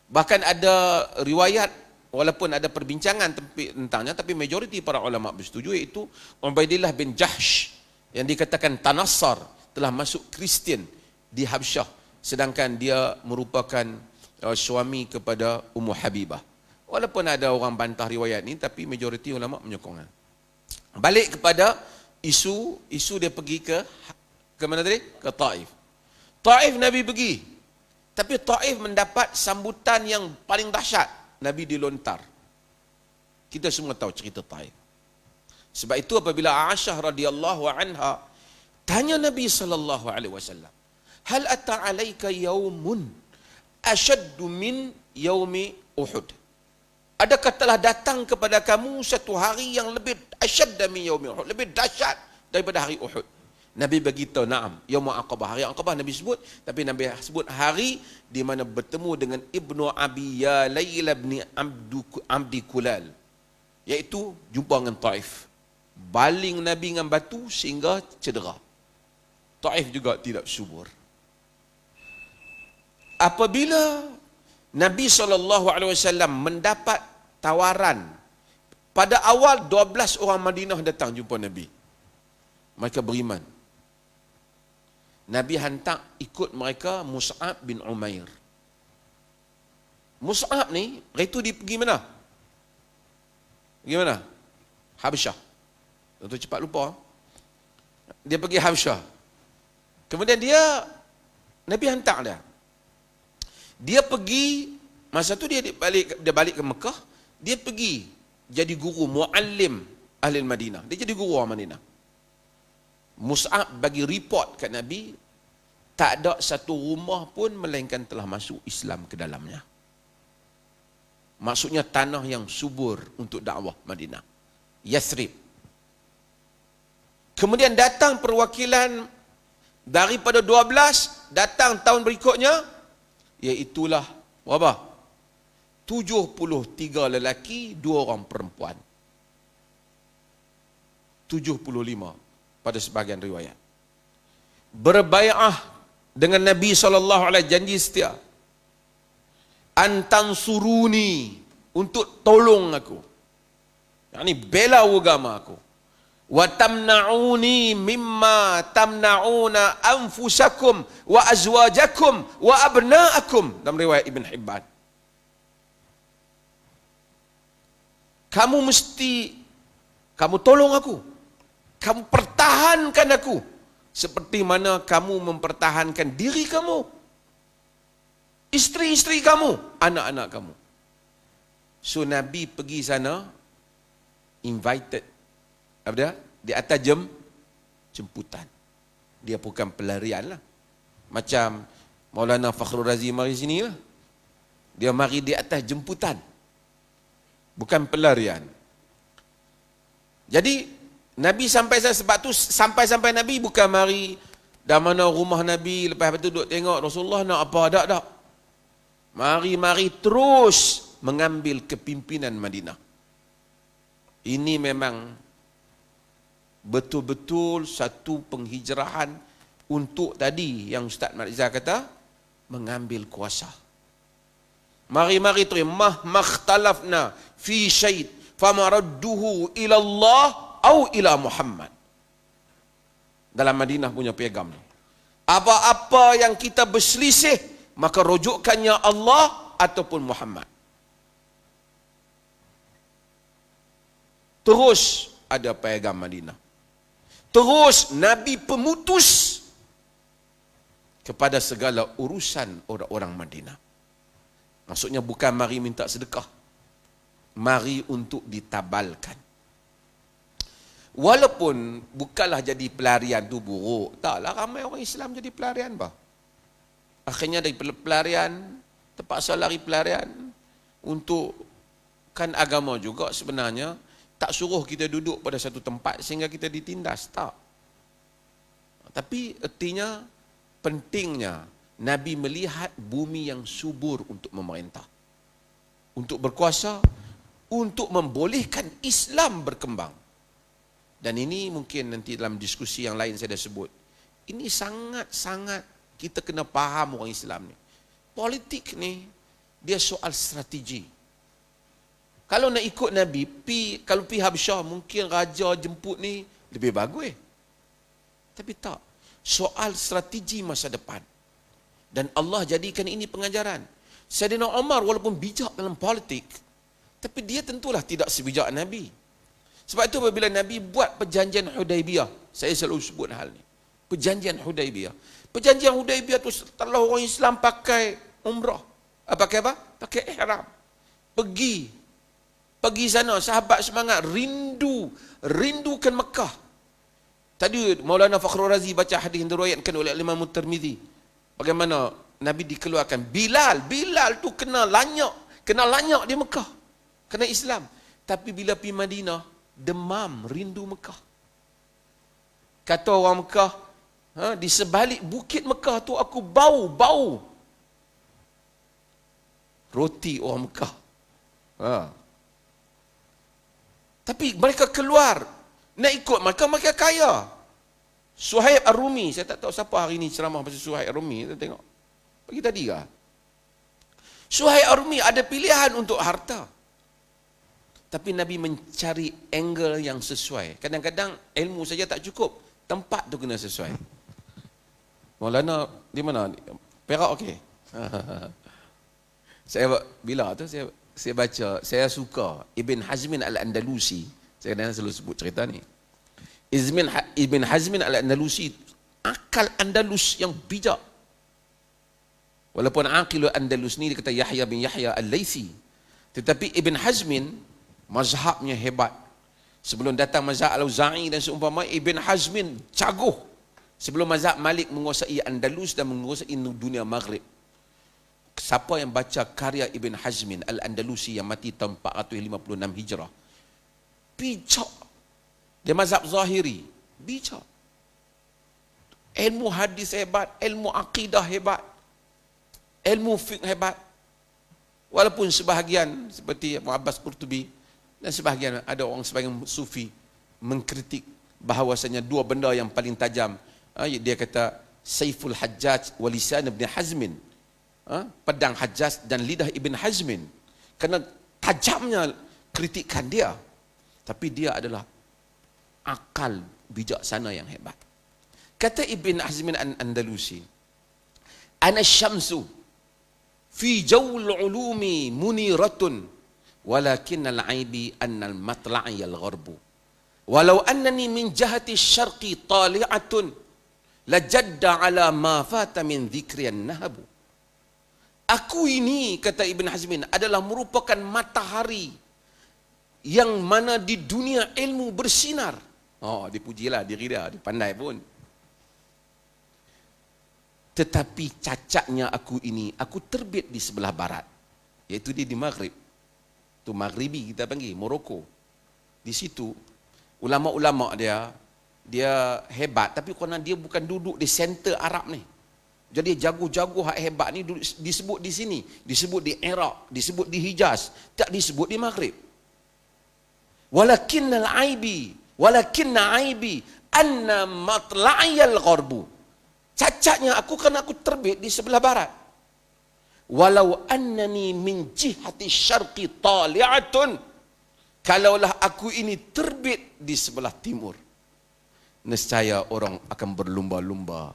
Bahkan ada riwayat, walaupun ada perbincangan tentangnya, tapi majoriti para ulama bersetuju, iaitu Ubaidillah bin Jahsh yang dikatakan Tanassar telah masuk Kristian di Habsyah, sedangkan dia merupakan suami kepada Ummu Habibah. Walaupun ada orang bantah riwayat ni, tapi majoriti ulama menyokongnya. Balik kepada isu dia pergi ke mana tadi? Ke Taif. Taif Nabi pergi, tapi Taif mendapat sambutan yang paling dahsyat. Nabi dilontar. Kita semua tahu cerita Taif. Sebab itu apabila Aisyah radhiyallahu anha tanya Nabi sallallahu alaihi wasallam, "Hal ata 'alaika yaumun ashaddu min yaumi Uhud?" Adakah telah datang kepada kamu satu hari yang lebih asyadda min yaumi Uhud, lebih dahsyat daripada hari Uhud? Nabi beritahu, "Na'am, Yaumul Aqabah." Hari Aqabah Nabi sebut, tapi Nabi sebut hari di mana bertemu dengan Ibnu Abi Yalail bin Abdi Kulal, iaitu jumpa dengan Taif. Baling Nabi dengan batu sehingga cedera. Taif juga tidak subur. Apabila Nabi SAW mendapat tawaran, pada awal 12 orang Madinah datang jumpa Nabi. Mereka beriman. Nabi hantar ikut mereka Mus'ab bin Umair. Mus'ab ni, itu dia pergi mana? Pergi mana? Habasyah. Tentu cepat lupa. Dia pergi Habasyah. Kemudian Nabi hantar dia. Dia pergi, masa tu dia balik ke Mekah, dia pergi jadi guru, muallim ahli Madinah. Dia jadi guru orang Madinah. Mus'ab bagi report kat Nabi, tak ada satu rumah pun melainkan telah masuk Islam ke dalamnya. Maksudnya tanah yang subur untuk dakwah Madinah, Yathrib. Kemudian datang perwakilan daripada 12, datang tahun berikutnya, iaitulah berapa? 73 lelaki, 2 orang perempuan. 75 pada sebahagian riwayat. Berbai'ah dengan Nabi SAW, janji setia. Antansuruni, untuk tolong aku. Yani bela agama aku. Wa tamna'uni mimma tamna'una anfusakum wa azwajakum wa abna'akum, dalam riwayat Ibn Hibban. Kamu tolong aku. Kamu pertahankan aku seperti mana kamu mempertahankan diri kamu, isteri-isteri kamu, anak-anak kamu. So Nabi pergi sana invited. Apa dia? Di atas jemputan. Dia bukan pelarian lah. Macam Maulana Fakhrul Razi mari sini lah. Dia mari di atas jemputan. Bukan pelarian. Jadi Nabi sampai sana, sebab tu sampai Nabi bukan mari dah mana rumah Nabi, lepas itu duduk tengok Rasulullah nak apa, tak. Mari terus mengambil kepimpinan Madinah. Ini memang betul-betul satu penghijrahan untuk tadi yang Ustaz Marizal kata, mengambil kuasa. Mari-mari terima mahmakhtalafna fi syait famaradduhu ila Allah au ila Muhammad. Dalam Madinah punya piagam ni. Apa-apa yang kita berselisih, maka rujukkannya Allah ataupun Muhammad. Terus ada piagam Madinah. Terus Nabi pemutus kepada segala urusan orang-orang Madinah. Maksudnya bukan mari minta sedekah. Mari untuk ditabalkan. Walaupun bukanlah jadi pelarian tu buruk. Taklah ramai orang Islam jadi pelarian bah. Akhirnya dari pelarian, terpaksa lari pelarian. Untuk, kan agama juga sebenarnya, tak suruh kita duduk pada satu tempat sehingga kita ditindas. Tak. Tapi artinya, pentingnya Nabi melihat bumi yang subur untuk memerintah, untuk berkuasa, untuk membolehkan Islam berkembang. Dan ini mungkin nanti dalam diskusi yang lain saya dah sebut. Ini sangat-sangat kita kena faham orang Islam ni. Politik ni dia soal strategi. Kalau nak ikut Nabi, kalau pi Habsyah mungkin raja jemput ni lebih bagus. Tapi tak. Soal strategi masa depan. Dan Allah jadikan ini pengajaran. Sayyidina Umar walaupun bijak dalam politik, tapi dia tentulah tidak sebijak Nabi. Sebab itu apabila Nabi buat perjanjian Hudaibiyah, saya selalu sebut hal ni. Perjanjian Hudaibiyah. Perjanjian Hudaibiyah tu setelah orang Islam pakai umrah. Pakai apa? Pakai ihram. Pergi sana, sahabat semangat, rindukan Mekah. Tadi Maulana Fakhrul Razi baca hadis yang diriwayatkan oleh Imam Tirmizi. Bagaimana Nabi dikeluarkan. Bilal tu kena lanyak di Mekah. Kena Islam. Tapi bila pergi Madinah, demam, rindu Mekah. Kata orang Mekah, di sebalik bukit Mekah tu aku bau roti orang Mekah. Tapi mereka keluar, nak ikut mereka kaya. Suhaib Ar-Rumi, saya tak tahu siapa hari ni ceramah pasal Suhaib Ar-Rumi, kita tengok. Pagi tadi ke? Suhaib Ar-Rumi ada pilihan untuk harta. Tapi Nabi mencari angle yang sesuai. Kadang-kadang ilmu saja tak cukup, tempat tu kena sesuai. Maulana di mana? Perak okey. Saya bila tu saya baca, saya suka Ibn Hazmin Al-Andalusi. Saya kadang-kadang selalu sebut cerita ni. Ibn Hazmin Al-Andalusi, akal Andalus yang bijak. Walaupun aqilul Andalus ni dia kata Yahya bin Yahya Al-Laythi. Tetapi Ibn Hazmin mazhabnya hebat. Sebelum datang mazhab Al-Auza'i dan seumpama, Ibn Hazmin jaguh. Sebelum mazhab Malik menguasai Andalus dan menguasai dunia Maghrib. Siapa yang baca karya Ibn Hazmin Al-Andalusi yang mati tahun 456 Hijrah, bijak. Dia mazhab Zahiri, bijak. Ilmu hadis hebat, ilmu akidah hebat, ilmu fiqh hebat. Walaupun sebahagian seperti Mu'abbas Qurtubi dan sebahagian ada orang sebagian sufi mengkritik bahawasanya dua benda yang paling tajam. Dia kata Saiful Hajjaj wa lisan Ibn Hazmin. Pedang Hajjaj dan lidah Ibn Hazmin. Kerana tajamnya kritikan dia. Tapi dia adalah akal bijaksana yang hebat. Kata Ibn Hazmin Al-Andalusi, Ana syamsu fi jawul ulumi muniratun walakin al-aibi anna al-matla'i al-gharbu walau annani min jahati syarqi tali'atun lajadda ala ma fata min dhikri an-nahabu. Aku ini, kata Ibn Hazmin, adalah merupakan matahari yang mana di dunia ilmu bersinar. Dipujilah diri dia pandai pun. Tetapi cacatnya aku ini, aku terbit di sebelah barat, iaitu dia di Maghrib. Tu Maghribi kita panggil, Morocco. Di situ ulama-ulama dia hebat, tapi kerana dia bukan duduk di center Arab ni. Jadi jago-jago hak hebat ni disebut di sini, disebut di Iraq, disebut di Hijaz, tak disebut di Maghrib. Walakinna aibi anna matla'iyal gharbu. Cacatnya aku kerana aku terbit di sebelah barat. Walau annani min jihati syarqi tali'atun. Kalaulah aku ini terbit di sebelah timur, nescaya orang akan berlumba-lumba.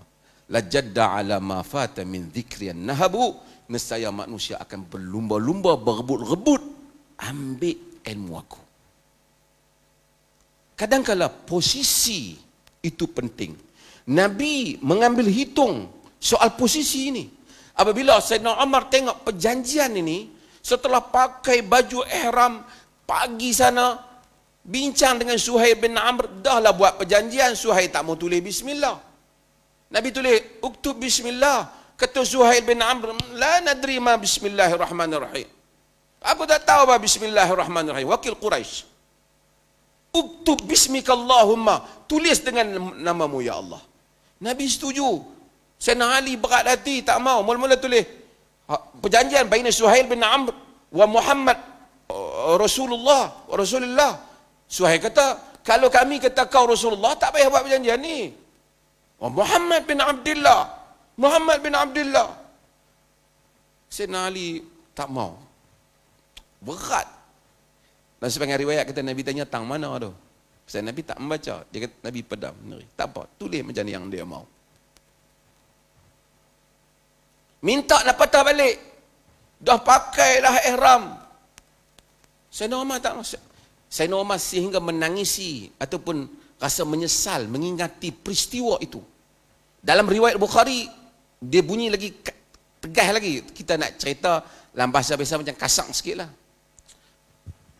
Lajadda ala ma fata min dhikriyan nahabu. Nescaya manusia akan berlumba-lumba, berebut-rebut ambil ilmu aku. Kadang-kala posisi itu penting. Nabi mengambil hitung soal posisi ini. Apabila Sayyidina Umar tengok perjanjian ini, setelah pakai baju ihram, pagi sana bincang dengan Suhail bin Amr, dahlah buat perjanjian. Suhail tak mau tulis bismillah. Nabi tulis uktub bismillah. Kata Suhail bin Amr, la nadri ma bismillahirrahmanirrahim. Aku tak tahu apa bismillahirrahmanirrahim. Wakil Quraisy. Uktub bismikallahumma. Tulis dengan namamu ya Allah. Nabi setuju. Sayyidina Ali berat hati, tak mau. Mula-mula tulis perjanjian baina Suhail bin Amr wa Muhammad Rasulullah. Suhail kata, kalau kami kata kau Rasulullah, tak payah buat perjanjian ni. Muhammad bin Abdullah. Sayyidina Ali tak mau. Berat. Dan sebagian riwayat kata Nabi tanya, tang mana tu? Sebab Nabi tak membaca. Dia kata, Nabi pedam. Tak apa, tulis macam yang dia mau. Minta nak patah balik. Dah pakailah ihram. Sayyidina Umar tak mau. Sayyidina Umar sehingga menangisi ataupun rasa menyesal mengingati peristiwa itu. Dalam riwayat Bukhari, dia bunyi lagi tegas lagi. Kita nak cerita dalam bahasa biasa macam kasar sikit lah.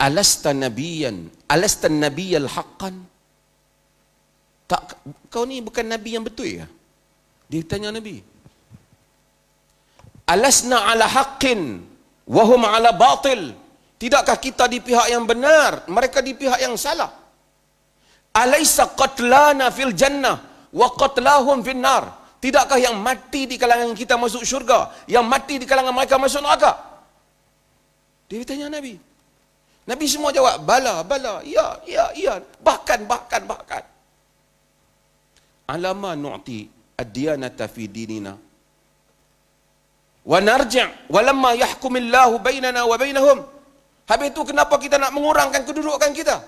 Alasta nabiyyal haqqan. Tak, kau ni bukan nabi yang betul ya? Dia tanya Nabi. Alasna ala haqqin wa hum ala batil. Tidakkah kita di pihak yang benar, mereka di pihak yang salah? Alaysa qatlana fil jannah wa qatlahum fin nar. Tidakkah yang mati di kalangan kita masuk syurga, yang mati di kalangan mereka masuk neraka? Dia tanya Nabi. Nabi semua jawab, bala, ya, bahkan. Alama nu'ti ad-diyanata fi dinina wa narji' walamma yahkumillahu bainana wa bainahum. Habis itu kenapa kita nak mengurangkan kedudukan kita?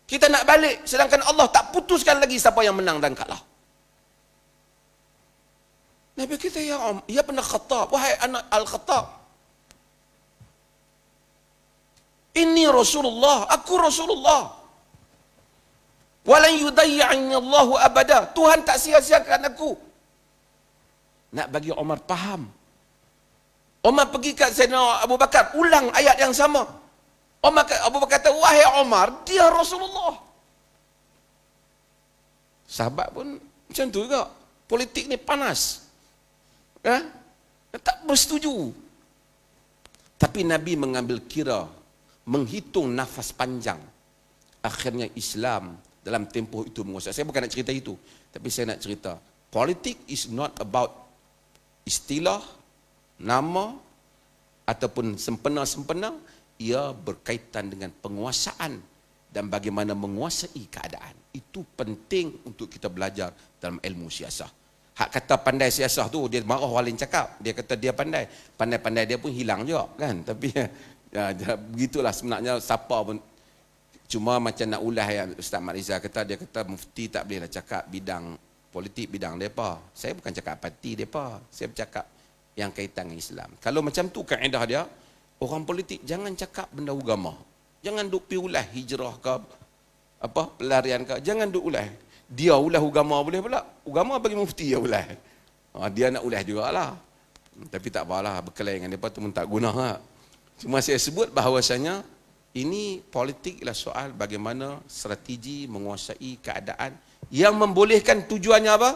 Kita nak balik sedangkan Allah tak putuskan lagi siapa yang menang dan kalah. Nabi kita, ya benar Khattab, wahai anak Al-Khattab. Inni Rasulullah, aku Rasulullah. Walan yudayyi'ani Allahu abada. Tuhan tak sia-siakan aku. Nak bagi Umar faham. Umar pergi kat Sayyidina Abu Bakar, ulang ayat yang sama. Abu Bakar kata, wahai Umar, dia Rasulullah. Sahabat pun macam tu juga. Politik ni panas. Tak bersetuju. Tapi Nabi mengambil kira, menghitung nafas panjang. Akhirnya Islam dalam tempoh itu menguasai. Saya bukan nak cerita itu, tapi saya nak cerita, politik is not about istilah, nama ataupun sempena-sempena. Ia berkaitan dengan penguasaan dan bagaimana menguasai keadaan. Itu penting untuk kita belajar dalam ilmu siasah. Hak kata pandai siasah tu, dia marah orang lain cakap. Dia kata dia pandai. Pandai-pandai dia pun hilang juga kan. Tapi begitulah sebenarnya siapa pun. Cuma macam nak ulah yang Ustaz Mat Rizal kata, dia kata mufti tak boleh lah cakap bidang politik, bidang mereka. Saya bukan cakap parti mereka. Saya bercakap yang kaitan dengan Islam. Kalau macam tu kaedah dia, orang politik jangan cakap benda agama. Jangan duk pi ulah hijrah ke apa pelarian ke. Jangan duk ulah. Dia ulah agama boleh pula. Agama bagi mufti ya ulah. Dia nak ulah jugalah. Tapi tak apalah, berkelahi dengan depa tu pun tak guna lah. Cuma saya sebut bahawasanya ini politik ialah soal bagaimana strategi menguasai keadaan yang membolehkan tujuannya apa?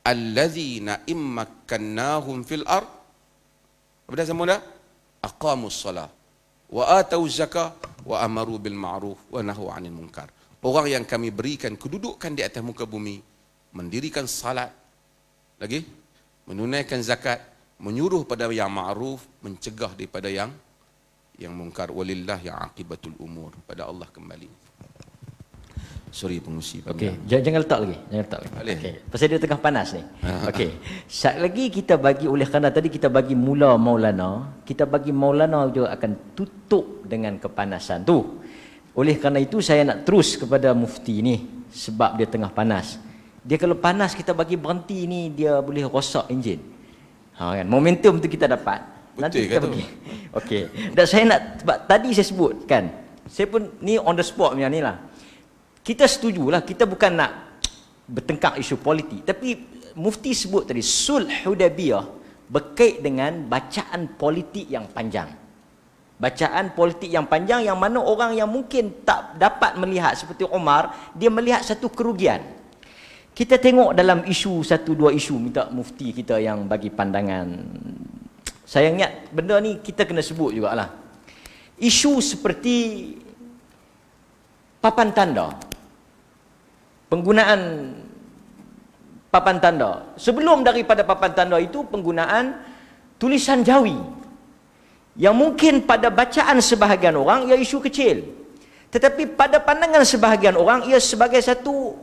Allazina immakkannahum fil ard. Apa dah sama dah? Aqamus salah wa atau zakah wa amaru bil ma'ruf wa nahu 'anil munkar. Orang yang kami berikan kedudukan di atas muka bumi, mendirikan salat, lagi menunaikan zakat, menyuruh pada yang ma'ruf, mencegah daripada yang munkar. Walillahi aqibatul umur. Pada Allah kembali. Sorry pengusi. Okey, jangan letak lagi. Jangan letak lagi. Boleh. Okey. Pasal dia tengah panas ni. Okey. Sat lagi kita bagi, oleh kerana tadi kita bagi mula Maulana, kita bagi Maulana juga akan tutup dengan kepanasan tu. Oleh kerana itu saya nak terus kepada mufti ni sebab dia tengah panas. Dia kalau panas kita bagi berhenti ni dia boleh rosak enjin. Kan momentum tu kita dapat. Nanti Betul kita ke tu? bagi. Okey. Dan saya nak sebab tadi saya sebut kan. Saya pun ni on the spot punya ni lah. Kita setujulah, kita bukan nak bertengkar isu politik, tapi mufti sebut tadi sulh Hudaybiyah berkait dengan bacaan politik yang panjang. Bacaan politik yang panjang yang mana orang yang mungkin tak dapat melihat seperti Umar, dia melihat satu kerugian. Kita tengok dalam isu, satu dua isu, minta mufti kita yang bagi pandangan. Saya ingat benda ni kita kena sebut jugalah. Isu seperti papan tanda. Penggunaan papan tanda. Sebelum daripada papan tanda itu penggunaan tulisan Jawi. Yang mungkin pada bacaan sebahagian orang ia isu kecil. Tetapi pada pandangan sebahagian orang ia sebagai satu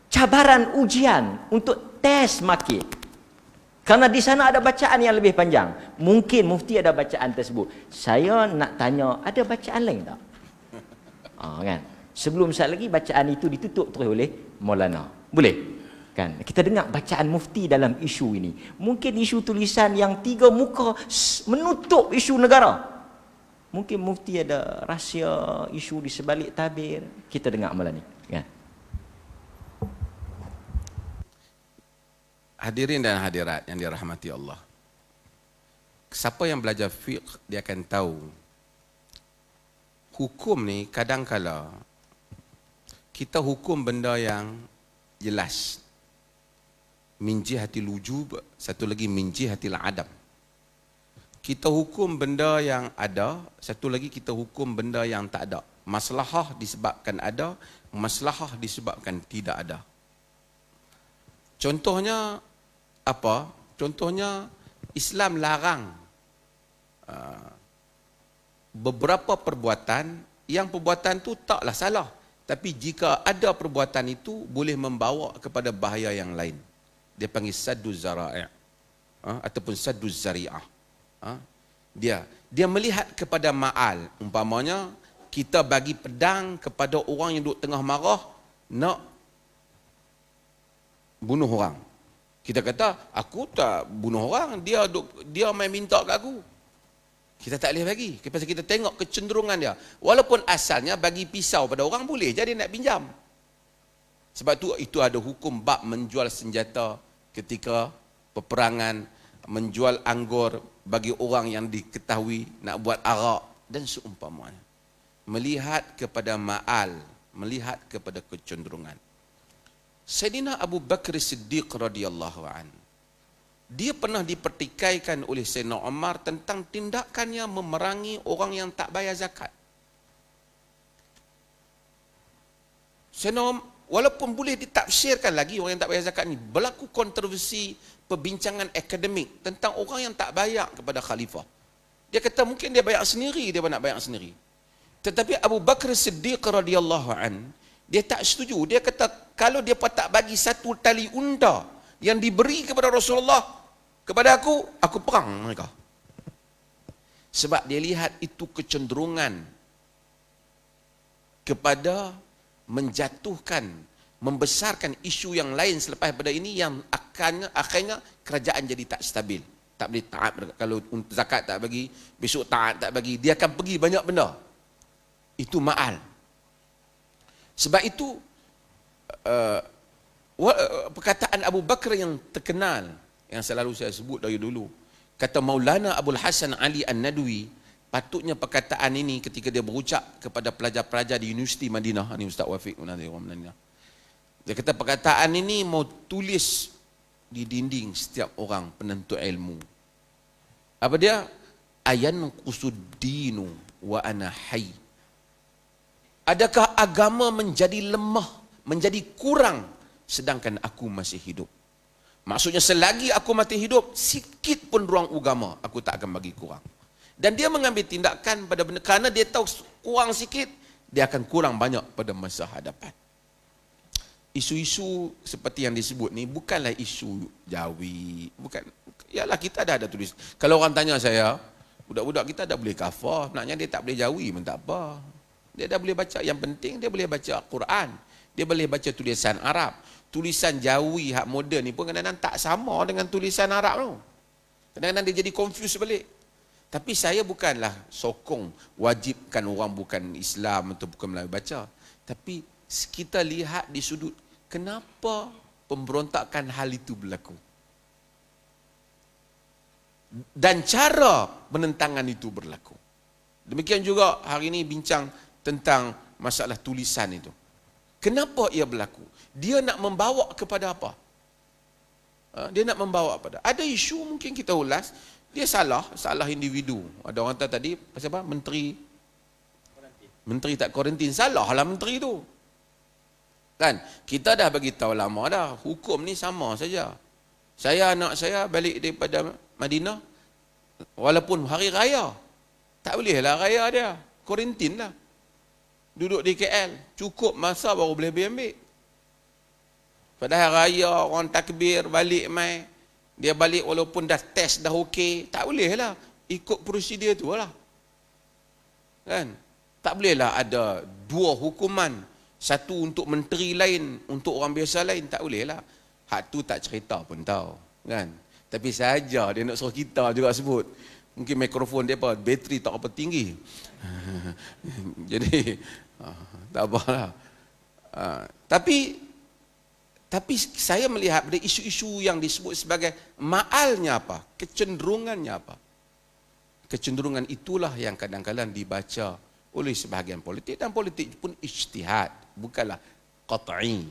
cabaran ujian untuk test market. Karena di sana ada bacaan yang lebih panjang. Mungkin mufti ada bacaan tersebut. Saya nak tanya, ada bacaan lain tak? Kan? Sebelum saat lagi bacaan itu ditutup terus oleh Maulana. Boleh? Kan? Kita dengar bacaan mufti dalam isu ini. Mungkin isu tulisan yang 3 muka menutup isu negara. Mungkin mufti ada rahsia isu di sebalik tabir. Kita dengar malam ni. Kan? Hadirin dan hadirat yang dirahmati Allah. Siapa yang belajar fiqh dia akan tahu hukum ni kadang-kala kita hukum benda yang jelas. Min jihatil wujub, satu lagi min jihatil adam. Kita hukum benda yang ada, satu lagi kita hukum benda yang tak ada. Maslahah disebabkan ada, maslahah disebabkan tidak ada. Contohnya apa? Contohnya Islam larang beberapa perbuatan yang perbuatan tu taklah salah, tapi jika ada perbuatan itu boleh membawa kepada bahaya yang lain. Dia panggil saddu zara'i' ataupun saddu zari'ah. Dia melihat kepada ma'al. Umpamanya kita bagi pedang kepada orang yang duduk tengah marah nak bunuh orang. Kita kata aku tak bunuh orang, dia main minta kat aku. Kita tak boleh bagi. Pasal kita tengok kecenderungan dia. Walaupun asalnya bagi pisau pada orang boleh jadi nak pinjam. Sebab tu itu ada hukum bab menjual senjata ketika peperangan, menjual anggur bagi orang yang diketahui nak buat arak dan seumpamanya. Melihat kepada ma'al, melihat kepada kecenderungan. Sayyidina Abu Bakr Siddiq radhiyallahu anhu, dia pernah dipertikaikan oleh Sayyidina Umar tentang tindakannya memerangi orang yang tak bayar zakat. Sayyidina, walaupun boleh ditafsirkan lagi orang yang tak bayar zakat ni, berlaku kontroversi perbincangan akademik tentang orang yang tak bayar kepada khalifah. Dia kata mungkin dia bayar sendiri, dia nak bayar sendiri. Tetapi Abu Bakr Siddiq radhiyallahu an, dia tak setuju. Dia kata kalau dia tak bagi satu tali unta yang diberi kepada Rasulullah kepada aku perang mereka. Sebab dia lihat itu kecenderungan kepada menjatuhkan, membesarkan isu yang lain selepas pada ini yang akhirnya kerajaan jadi tak stabil. Tak boleh taat. Kalau zakat tak bagi, besok taat tak bagi, dia akan pergi banyak benda. Itu ma'al. Sebab itu perkataan Abu Bakar yang terkenal, yang selalu saya sebut dari dulu, kata Maulana Abul Hasan Ali An-Nadwi, patutnya perkataan ini ketika dia berucap kepada pelajar-pelajar di Universiti Madinah, ini Ustaz Wafiq nanti orang Madinah. Dia kata perkataan ini mau tulis di dinding setiap orang penentu ilmu. Apa dia? Ayan qusuddinu wa ana hayy. Adakah agama menjadi lemah, menjadi kurang sedangkan aku masih hidup? Maksudnya selagi aku masih hidup, sikit pun ruang agama aku tak akan bagi kurang. Dan dia mengambil tindakan pada benda, kerana dia tahu kurang sikit, dia akan kurang banyak pada masa hadapan. isu-isu seperti yang disebut ni bukanlah isu Jawi, bukan. Yalah, kita ada tulis. Kalau orang tanya saya, budak-budak kita dah boleh kafar, maknanya dia tak boleh Jawi pun tak apa. Dia dah boleh baca, yang penting dia boleh baca Quran. Dia boleh baca tulisan Arab. Tulisan Jawi hak moden ni pun kadang-kadang tak sama dengan tulisan Arab tu. Kadang-kadang dia jadi confuse balik. Tapi saya bukanlah sokong wajibkan orang bukan Islam atau bukan Melayu baca. Tapi kita lihat di sudut kenapa pemberontakan hal itu berlaku. Dan cara penentangan itu berlaku. Demikian juga hari ini bincang tentang masalah tulisan itu. Kenapa ia berlaku? Dia nak membawa kepada apa? Dia nak membawa pada. Ada isu mungkin kita ulas, dia salah individu. Ada orang kata tadi pasal apa? Menteri tak kuarantin. Salahlah menteri tu. Kan? Kita dah bagi tahu lama dah, hukum ni sama saja. Anak saya balik daripada Madinah walaupun hari raya. Tak bolehlah raya dia. Kuarantin lah. Duduk di KL, cukup masa baru boleh ambil. Padahal raya orang takbir balik mai. Dia balik walaupun dah test dah okey, tak boleh lah ikut prosedur tu lah. Kan? Tak boleh lah ada dua hukuman, satu untuk menteri lain, untuk orang biasa lain, tak boleh lah. Hak tu tak cerita pun tahu, kan? Tapi saja dia nak suruh kita juga sebut. Mungkin mikrofon dia apa, bateri tak apa tinggi. Jadi tak apalah. Tapi saya melihat pada isu-isu yang disebut sebagai ma'alnya apa? Kecenderungannya apa? Kecenderungan itulah yang kadang-kadang dibaca oleh sebahagian politik, dan politik pun ijtihad, bukanlah qat'i.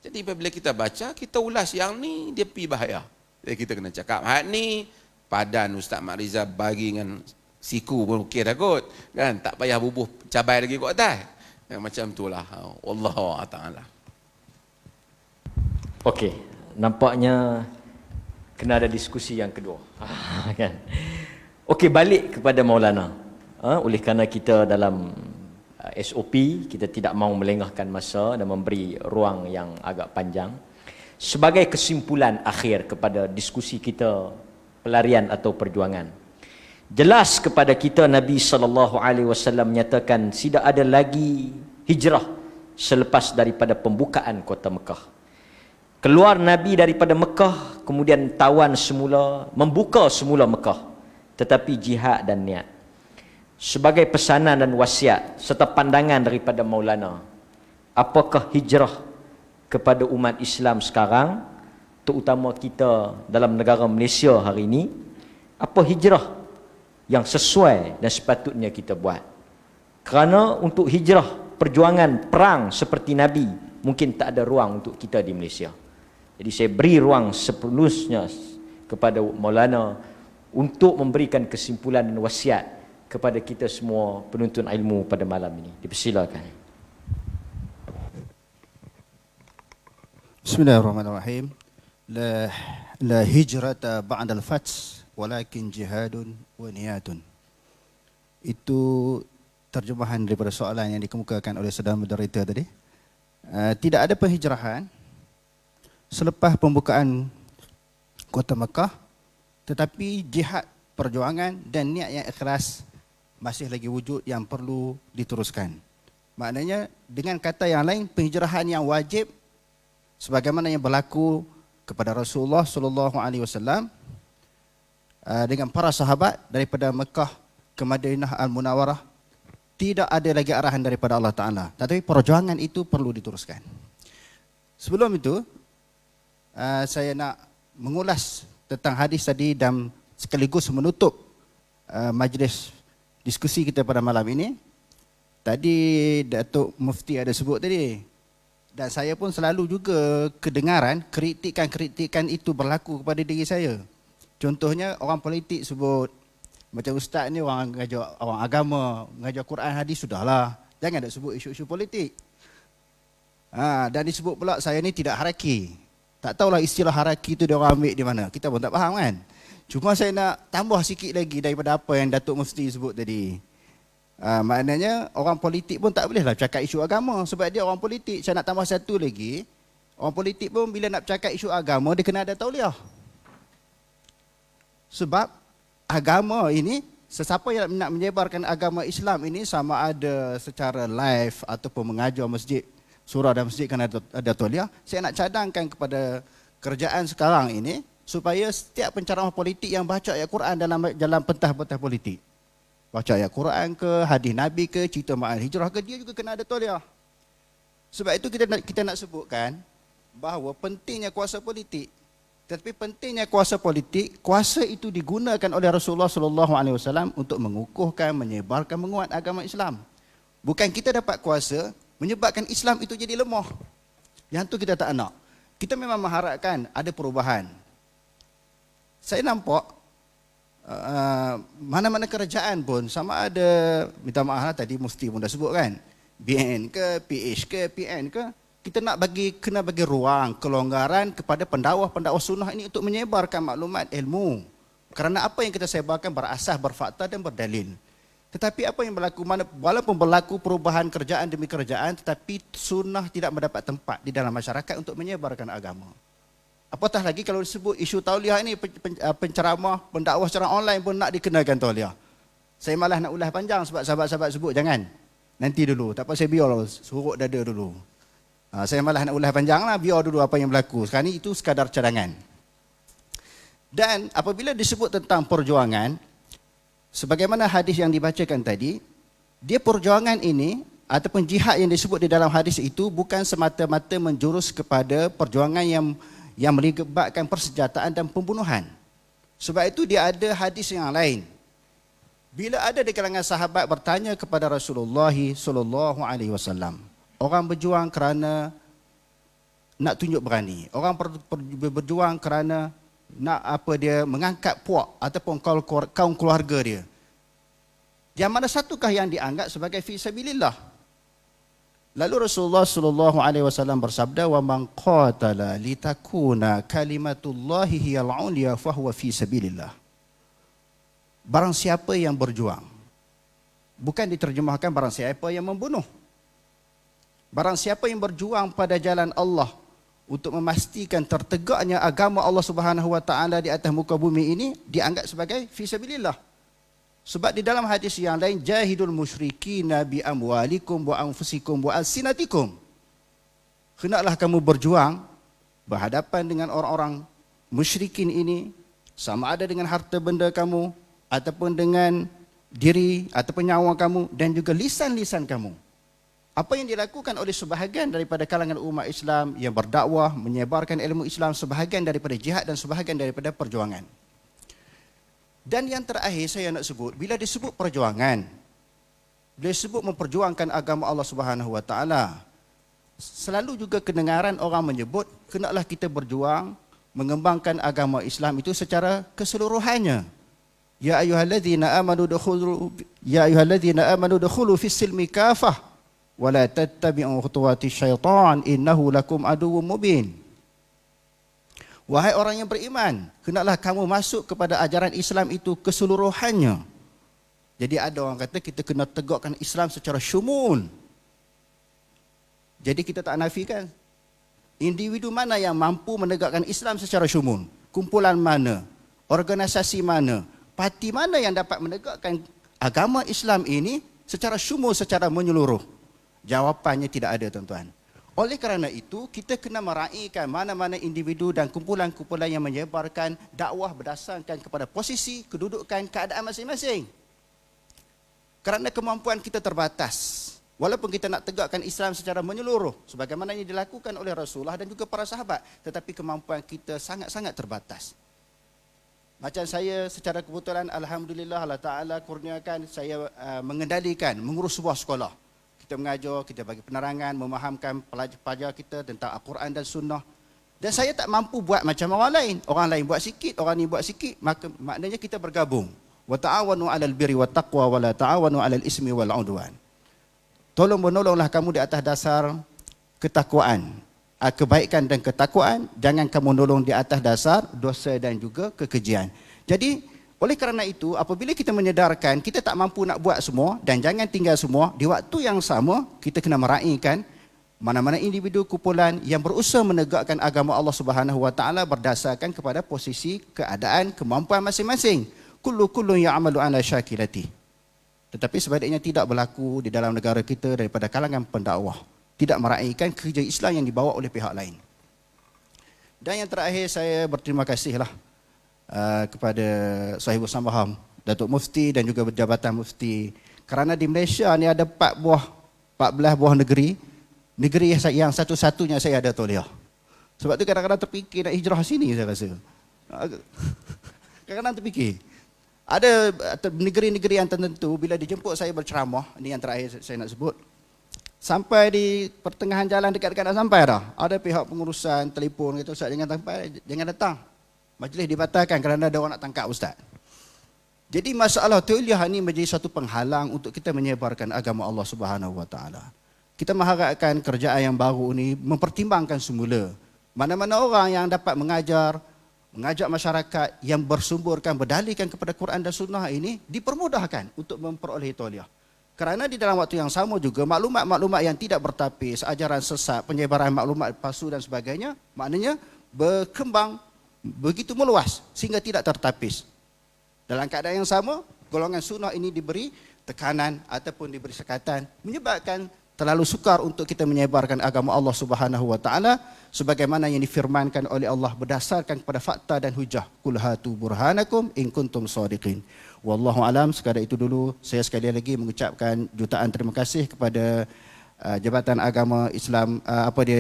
Jadi apabila kita baca, kita ulas yang ni dia pi bahaya. Jadi kita kena cakap, hak ni padan Ustaz Mak Rizal bagi dengan siku pun okey dah kot. Kan? Tak payah bubuh cabai lagi kot atas. Macam itulah. Wallahu ta'ala. Okey, nampaknya kena ada diskusi yang kedua. Kan? Okey, balik kepada Maulana. Oleh kerana kita dalam SOP, kita tidak mahu melengahkan masa dan memberi ruang yang agak panjang. Sebagai kesimpulan akhir kepada diskusi kita pelarian atau perjuangan, jelas kepada kita Nabi SAW menyatakan tidak ada lagi hijrah selepas daripada pembukaan kota Mekah. Keluar Nabi daripada Mekah, kemudian tawan semula, membuka semula Mekah, tetapi jihad dan niat. Sebagai pesanan dan wasiat serta pandangan daripada Maulana, apakah hijrah kepada umat Islam sekarang, terutama kita dalam negara Malaysia hari ini, apa hijrah yang sesuai dan sepatutnya kita buat? Kerana untuk hijrah perjuangan perang seperti Nabi, mungkin tak ada ruang untuk kita di Malaysia. Jadi saya beri ruang sepenuhnya kepada Maulana untuk memberikan kesimpulan dan wasiat kepada kita semua penuntut ilmu pada malam ini. Dipersilakan. Bismillahirrahmanirrahim. La hijrata ba'dal fath walakin jihadun wa niyatun. Itu terjemahan daripada soalan yang dikemukakan oleh saudara moderator tadi. Tidak ada penghijrahan selepas pembukaan kota Mekah, tetapi jihad, perjuangan dan niat yang ikhlas masih lagi wujud yang perlu diteruskan. Maknanya dengan kata yang lain, penghijrahan yang wajib sebagaimana yang berlaku kepada Rasulullah sallallahu alaihi wasallam dengan para sahabat daripada Mekah ke Madinah Al-Munawwarah, tidak ada lagi arahan daripada Allah Ta'ala, tetapi perjuangan itu perlu diteruskan. Sebelum itu, saya nak mengulas tentang hadis tadi dan sekaligus menutup majlis diskusi kita pada malam ini. Tadi Datuk Mufti ada sebut tadi, dan saya pun selalu juga kedengaran kritikan-kritikan itu berlaku kepada diri saya. Contohnya orang politik sebut, macam ustaz ni orang mengajar orang agama, mengajar Quran hadis, sudahlah, jangan nak sebut isu-isu politik. Dan disebut pula saya ni tidak haraki. Tak tahulah istilah haraki tu dia orang ambil di mana. Kita pun tak faham kan. Cuma saya nak tambah sikit lagi daripada apa yang Datuk Mufti sebut tadi. Maknanya orang politik pun tak bolehlah cakap isu agama sebab dia orang politik. Saya nak tambah satu lagi. Orang politik pun bila nak bercakap isu agama, dia kena ada tauliah. Sebab agama ini, sesiapa yang nak menyebarkan agama Islam ini, sama ada secara live ataupun mengajar masjid, surah dan masjid kena ada tauliah. Saya nak cadangkan kepada kerajaan sekarang ini, supaya setiap penceramah politik yang baca ayat Quran dalam pentah-pentah politik, baca ayat Quran ke, hadis Nabi ke, cerita ma'al hijrah ke, dia juga kena ada tauliah. Sebab itu kita nak sebutkan bahawa pentingnya kuasa politik. Tetapi pentingnya kuasa politik, kuasa itu digunakan oleh Rasulullah SAW untuk mengukuhkan, menyebarkan, menguat agama Islam. Bukan kita dapat kuasa menyebabkan Islam itu jadi lemah. Yang tu kita tak nak. Kita memang mengharapkan ada perubahan. Saya nampak mana-mana kerajaan pun, sama ada, minta maaf lah tadi Mufti pun dah sebut kan, BN ke, PH ke, PN ke, kita nak kena bagi ruang, kelonggaran kepada pendakwah-pendakwah sunnah ini untuk menyebarkan maklumat ilmu. Kerana apa yang kita sebarkan berasas, berfakta dan berdalil. Tetapi apa yang berlaku, walaupun berlaku perubahan kerajaan demi kerajaan, tetapi sunnah tidak mendapat tempat di dalam masyarakat untuk menyebarkan agama. Apatah lagi kalau disebut isu tauliah ini, penceramah, pendakwah secara online pun nak dikenakan tauliah. Saya malah nak ulas panjang sebab sahabat-sahabat sebut jangan. Nanti dulu, tak apa saya biar surut dada dulu. Saya malah nak ulas panjang lah, biar dulu apa yang berlaku. Sekarang ni itu sekadar cadangan. Dan apabila disebut tentang perjuangan, sebagaimana hadis yang dibacakan tadi, dia perjuangan ini ataupun jihad yang disebut di dalam hadis itu bukan semata-mata menjurus kepada perjuangan yang melibatkan persenjataan dan pembunuhan. Sebab itu dia ada hadis yang lain. Bila ada di kalangan sahabat bertanya kepada Rasulullah SAW, orang berjuang kerana nak tunjuk berani. Orang berjuang kerana nak dia mengangkat puak ataupun kaum keluarga dia. Yang mana satukah yang dianggap sebagai fi sabilillah? Lalu Rasulullah SAW bersabda, "Wa man qatala litakuna kalimatullahi hiyal 'ulya fahuwa fi sabilillah." Barang siapa yang berjuang. Bukan diterjemahkan barang siapa yang membunuh. Barang siapa yang berjuang pada jalan Allah untuk memastikan tertegaknya agama Allah Subhanahu wa taala di atas muka bumi ini, dianggap sebagai fi sabilillah. Sebab di dalam hadis yang lain, jahidul musyrikina bi amwalikum wa anfusikum wa alsinatikum. Hendaklah kamu berjuang berhadapan dengan orang-orang musyrikin ini, sama ada dengan harta benda kamu ataupun dengan diri ataupun nyawa kamu dan juga lisan-lisan kamu. Apa yang dilakukan oleh sebahagian daripada kalangan umat Islam yang berdakwah, menyebarkan ilmu Islam, sebahagian daripada jihad dan sebahagian daripada perjuangan. Dan yang terakhir saya nak sebut, bila disebut perjuangan, bila disebut memperjuangkan agama Allah Subhanahu wa taala, selalu juga kedengaran orang menyebut hendaklah kita berjuang mengembangkan agama Islam itu secara keseluruhannya. Ya ayyuhallazina amanu dukhulu fis silmi kafah wa la tattabi'u khutuwati syaitan innahu lakum aduwwum mubin. Wahai orang yang beriman, hendaklah kamu masuk kepada ajaran Islam itu keseluruhannya. Jadi ada orang kata kita kena tegakkan Islam secara syumul. Jadi kita tak nafikan individu mana yang mampu menegakkan Islam secara syumul. Kumpulan mana, organisasi mana, parti mana yang dapat menegakkan agama Islam ini secara syumul, secara menyeluruh. Jawapannya tidak ada, tuan-tuan. Oleh kerana itu, kita kena meraihkan mana-mana individu dan kumpulan-kumpulan yang menyebarkan dakwah berdasarkan kepada posisi, kedudukan, keadaan masing-masing. Kerana kemampuan kita terbatas. Walaupun kita nak tegakkan Islam secara menyeluruh, sebagaimana yang dilakukan oleh Rasulullah dan juga para sahabat, tetapi kemampuan kita sangat-sangat terbatas. Macam saya secara kebetulan, Alhamdulillah Allah Ta'ala kurniakan saya mengendalikan, mengurus sebuah sekolah. Kita mengajar, kita bagi penerangan, memahamkan pelajar-pelajar kita tentang Al-Quran dan Sunnah. Dan saya tak mampu buat macam orang lain. Orang lain buat sikit, orang ni buat sikit. Maknanya kita bergabung. Wa ta'awanu 'alal birri wat taqwa wa la ta'awanu 'alal ismi wal 'udwan. Tolong menolonglah kamu di atas dasar ketakwaan, kebaikan dan ketakwaan. Jangan kamu nolong di atas dasar dosa dan juga kekejian. Jadi oleh kerana itu, apabila kita menyedarkan kita tak mampu nak buat semua dan jangan tinggal semua, di waktu yang sama kita kena meraihkan mana-mana individu kumpulan yang berusaha menegakkan agama Allah Subhanahu wa taala berdasarkan kepada posisi, keadaan, kemampuan masing-masing. Kullu ya'malu ala syakilati. Tetapi sebaliknya tidak berlaku di dalam negara kita daripada kalangan pendakwah, tidak meraihkan kerja Islam yang dibawa oleh pihak lain. Dan yang terakhir, saya berterima kasihlah kepada Sahibul Samaham, Datuk Mufti dan juga Jabatan Mufti, kerana di Malaysia ni ada 14 buah negeri yang satu-satunya saya ada tauliah. Sebab tu kadang-kadang terfikir nak hijrah sini, saya rasa. Kadang-kadang terfikir. Ada negeri-negeri yang tertentu bila dijemput saya berceramah, ini yang terakhir saya nak sebut. Sampai di pertengahan jalan dekat-dekat nak sampai dah, ada pihak pengurusan telefon kata, "Ustaz, jangan sampai, jangan datang. Majlis dibatalkan kerana ada orang nak tangkap Ustaz." Jadi masalah tauliah ini menjadi satu penghalang untuk kita menyebarkan agama Allah Subhanahu wa taala. Kita mengharapkan kerjaan yang baru ini mempertimbangkan semula mana-mana orang yang dapat mengajak masyarakat yang bersumberkan, berdalilkan kepada Quran dan Sunnah ini dipermudahkan untuk memperoleh tauliah. Kerana di dalam waktu yang sama juga maklumat-maklumat yang tidak bertapis, ajaran sesat, penyebaran maklumat palsu dan sebagainya, maknanya berkembang begitu meluas sehingga tidak tertapis. Dalam keadaan yang sama, golongan sunnah ini diberi tekanan ataupun diberi sekatan, menyebabkan terlalu sukar untuk kita menyebarkan agama Allah Subhanahu wa taala sebagaimana yang difirmankan oleh Allah berdasarkan kepada fakta dan hujah. Qul hatu burhanakum in kuntum shadiqin. Wallahu alam. Sekadar itu dulu, saya sekali lagi mengucapkan jutaan terima kasih kepada Jabatan Agama Islam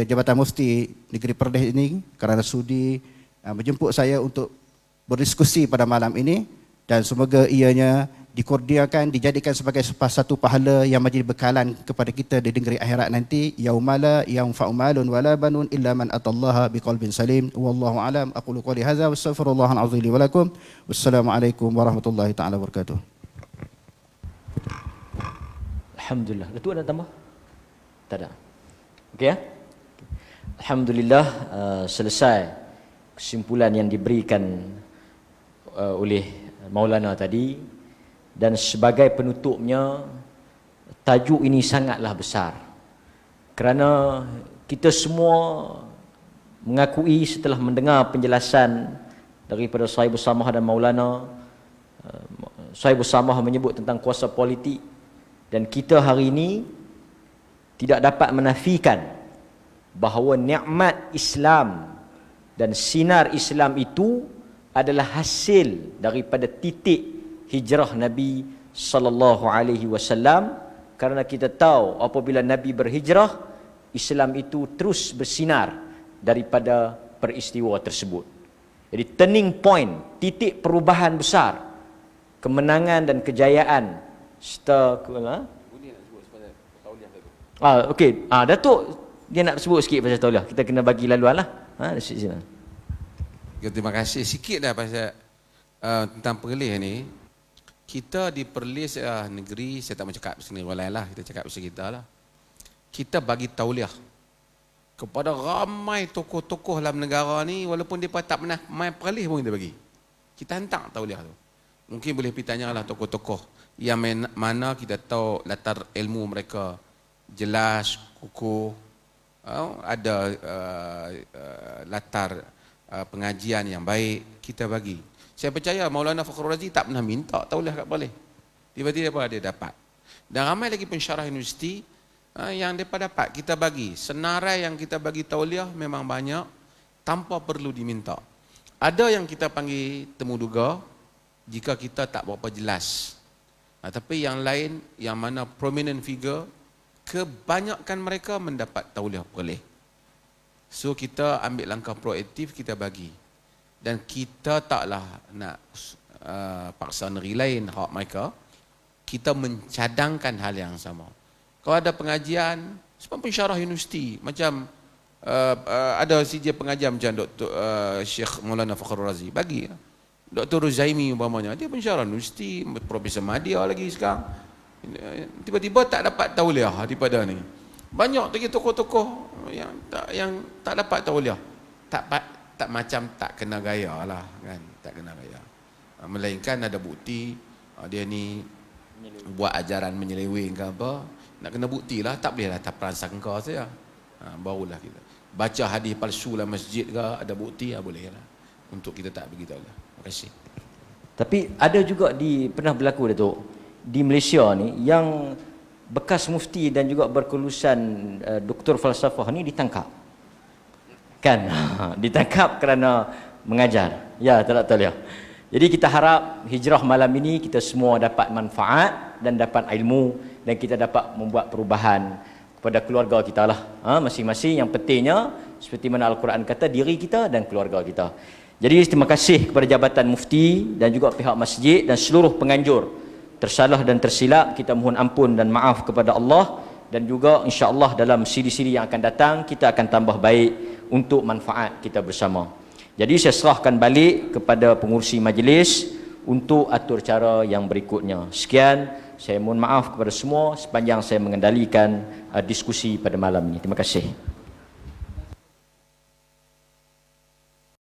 Jabatan Mufti Negeri Perlis ini kerana sudi menjemput saya untuk berdiskusi pada malam ini, dan semoga ianya dikurniakan, dijadikan sebagai satu pahala yang menjadi bekalan kepada kita di negeri akhirat nanti. Yaumala yanfa'u malun wala banun illa man atallaha biqalbin salim. Wallahu alam. Aqulu qouli hadza wa astaghfirullahal azim li wa lakum. Wassalamualaikum warahmatullahi taala wabarakatuh. Alhamdulillah. Datuk ada tambah? Tak ada. Okey ya? Alhamdulillah, selesai kesimpulan yang diberikan oleh Maulana tadi. Dan sebagai penutupnya, tajuk ini sangatlah besar. Kerana kita semua mengakui setelah mendengar penjelasan daripada Sahibul Samah dan Maulana, Sahibul Samah menyebut tentang kuasa politik, dan kita hari ini tidak dapat menafikan bahawa nikmat Islam dan sinar Islam itu adalah hasil daripada titik hijrah Nabi sallallahu alaihi wasallam. Kerana kita tahu apabila Nabi berhijrah, Islam itu terus bersinar daripada peristiwa tersebut. Jadi turning point, titik perubahan besar, kemenangan dan kejayaan serta okey, Datuk dia nak sebut sikit pasal tauliah. Kita kena bagi laluanlah. Di sini. Terima kasih sikit dah pasal tentang Perlis ni. Kita di Perlis negeri, saya tak mau cakap sini orang lain lah, kita cakap pasal kita lah. Kita bagi tauliah kepada ramai tokoh-tokoh dalam negara ni, walaupun mereka tak pernah main Perlis pun kita bagi. Kita hantar tauliah tu. Mungkin boleh pergi tanyalah tokoh-tokoh yang mana kita tahu latar ilmu mereka jelas, kukuh, ada latar pengajian yang baik, kita bagi. Saya percaya Maulana Fakhrul Razi tak pernah minta tauliah kat Perlis. Tiba-tiba dia dapat. Dan ramai lagi pensyarah universiti yang mereka dapat, kita bagi. Senarai yang kita bagi tauliah memang banyak tanpa perlu diminta. Ada yang kita panggil temu duga jika kita tak berapa jelas. Tapi yang lain, yang mana prominent figure, kebanyakan mereka mendapat tauliah Perlis. So kita ambil langkah proaktif, kita bagi. Dan kita taklah nak paksa negeri lain hak mereka. Kita mencadangkan hal yang sama. Kalau ada pengajian, sebab pensyarah universiti, macam ada CJ pengajian macam Dr. Syekh Maulana Fakhrul Razi, bagi. Dr. Ruzaimi umpamanya, dia pensyarah universiti, Profesor Madya lagi sekarang. Tiba-tiba tak dapat tauliah daripada ni. Banyak lagi tokoh-tokoh yang tak dapat tauliah. Tak macam tak kena gaya lah kan, tak kena gaya. Melainkan ada bukti dia ni buat ajaran menyeleweng ke apa, nak kena bukti lah, tak boleh lah tak peransangka saja. Barulah kita baca hadis palsu dalam masjid ke, ada bukti, boleh lah, untuk kita tak beritahu lah. Terima kasih. Tapi ada juga pernah berlaku Datuk, di Malaysia ni yang bekas mufti dan juga berkelulusan doktor falsafah ni ditangkap. Kan? Ditangkap kerana mengajar. Ya, tak tahu ya. Jadi kita harap hijrah malam ini kita semua dapat manfaat dan dapat ilmu, dan kita dapat membuat perubahan kepada keluarga kita lah. Masing-masing, yang pentingnya seperti mana Al-Quran kata, diri kita dan keluarga kita. Jadi terima kasih kepada Jabatan Mufti dan juga pihak masjid dan seluruh penganjur. Tersalah dan tersilap, kita mohon ampun dan maaf kepada Allah, dan juga insya-Allah dalam siri-siri yang akan datang kita akan tambah baik untuk manfaat kita bersama. Jadi saya serahkan balik kepada pengurusi majlis untuk atur cara yang berikutnya. Sekian, saya mohon maaf kepada semua sepanjang saya mengendalikan diskusi pada malam ini. Terima kasih.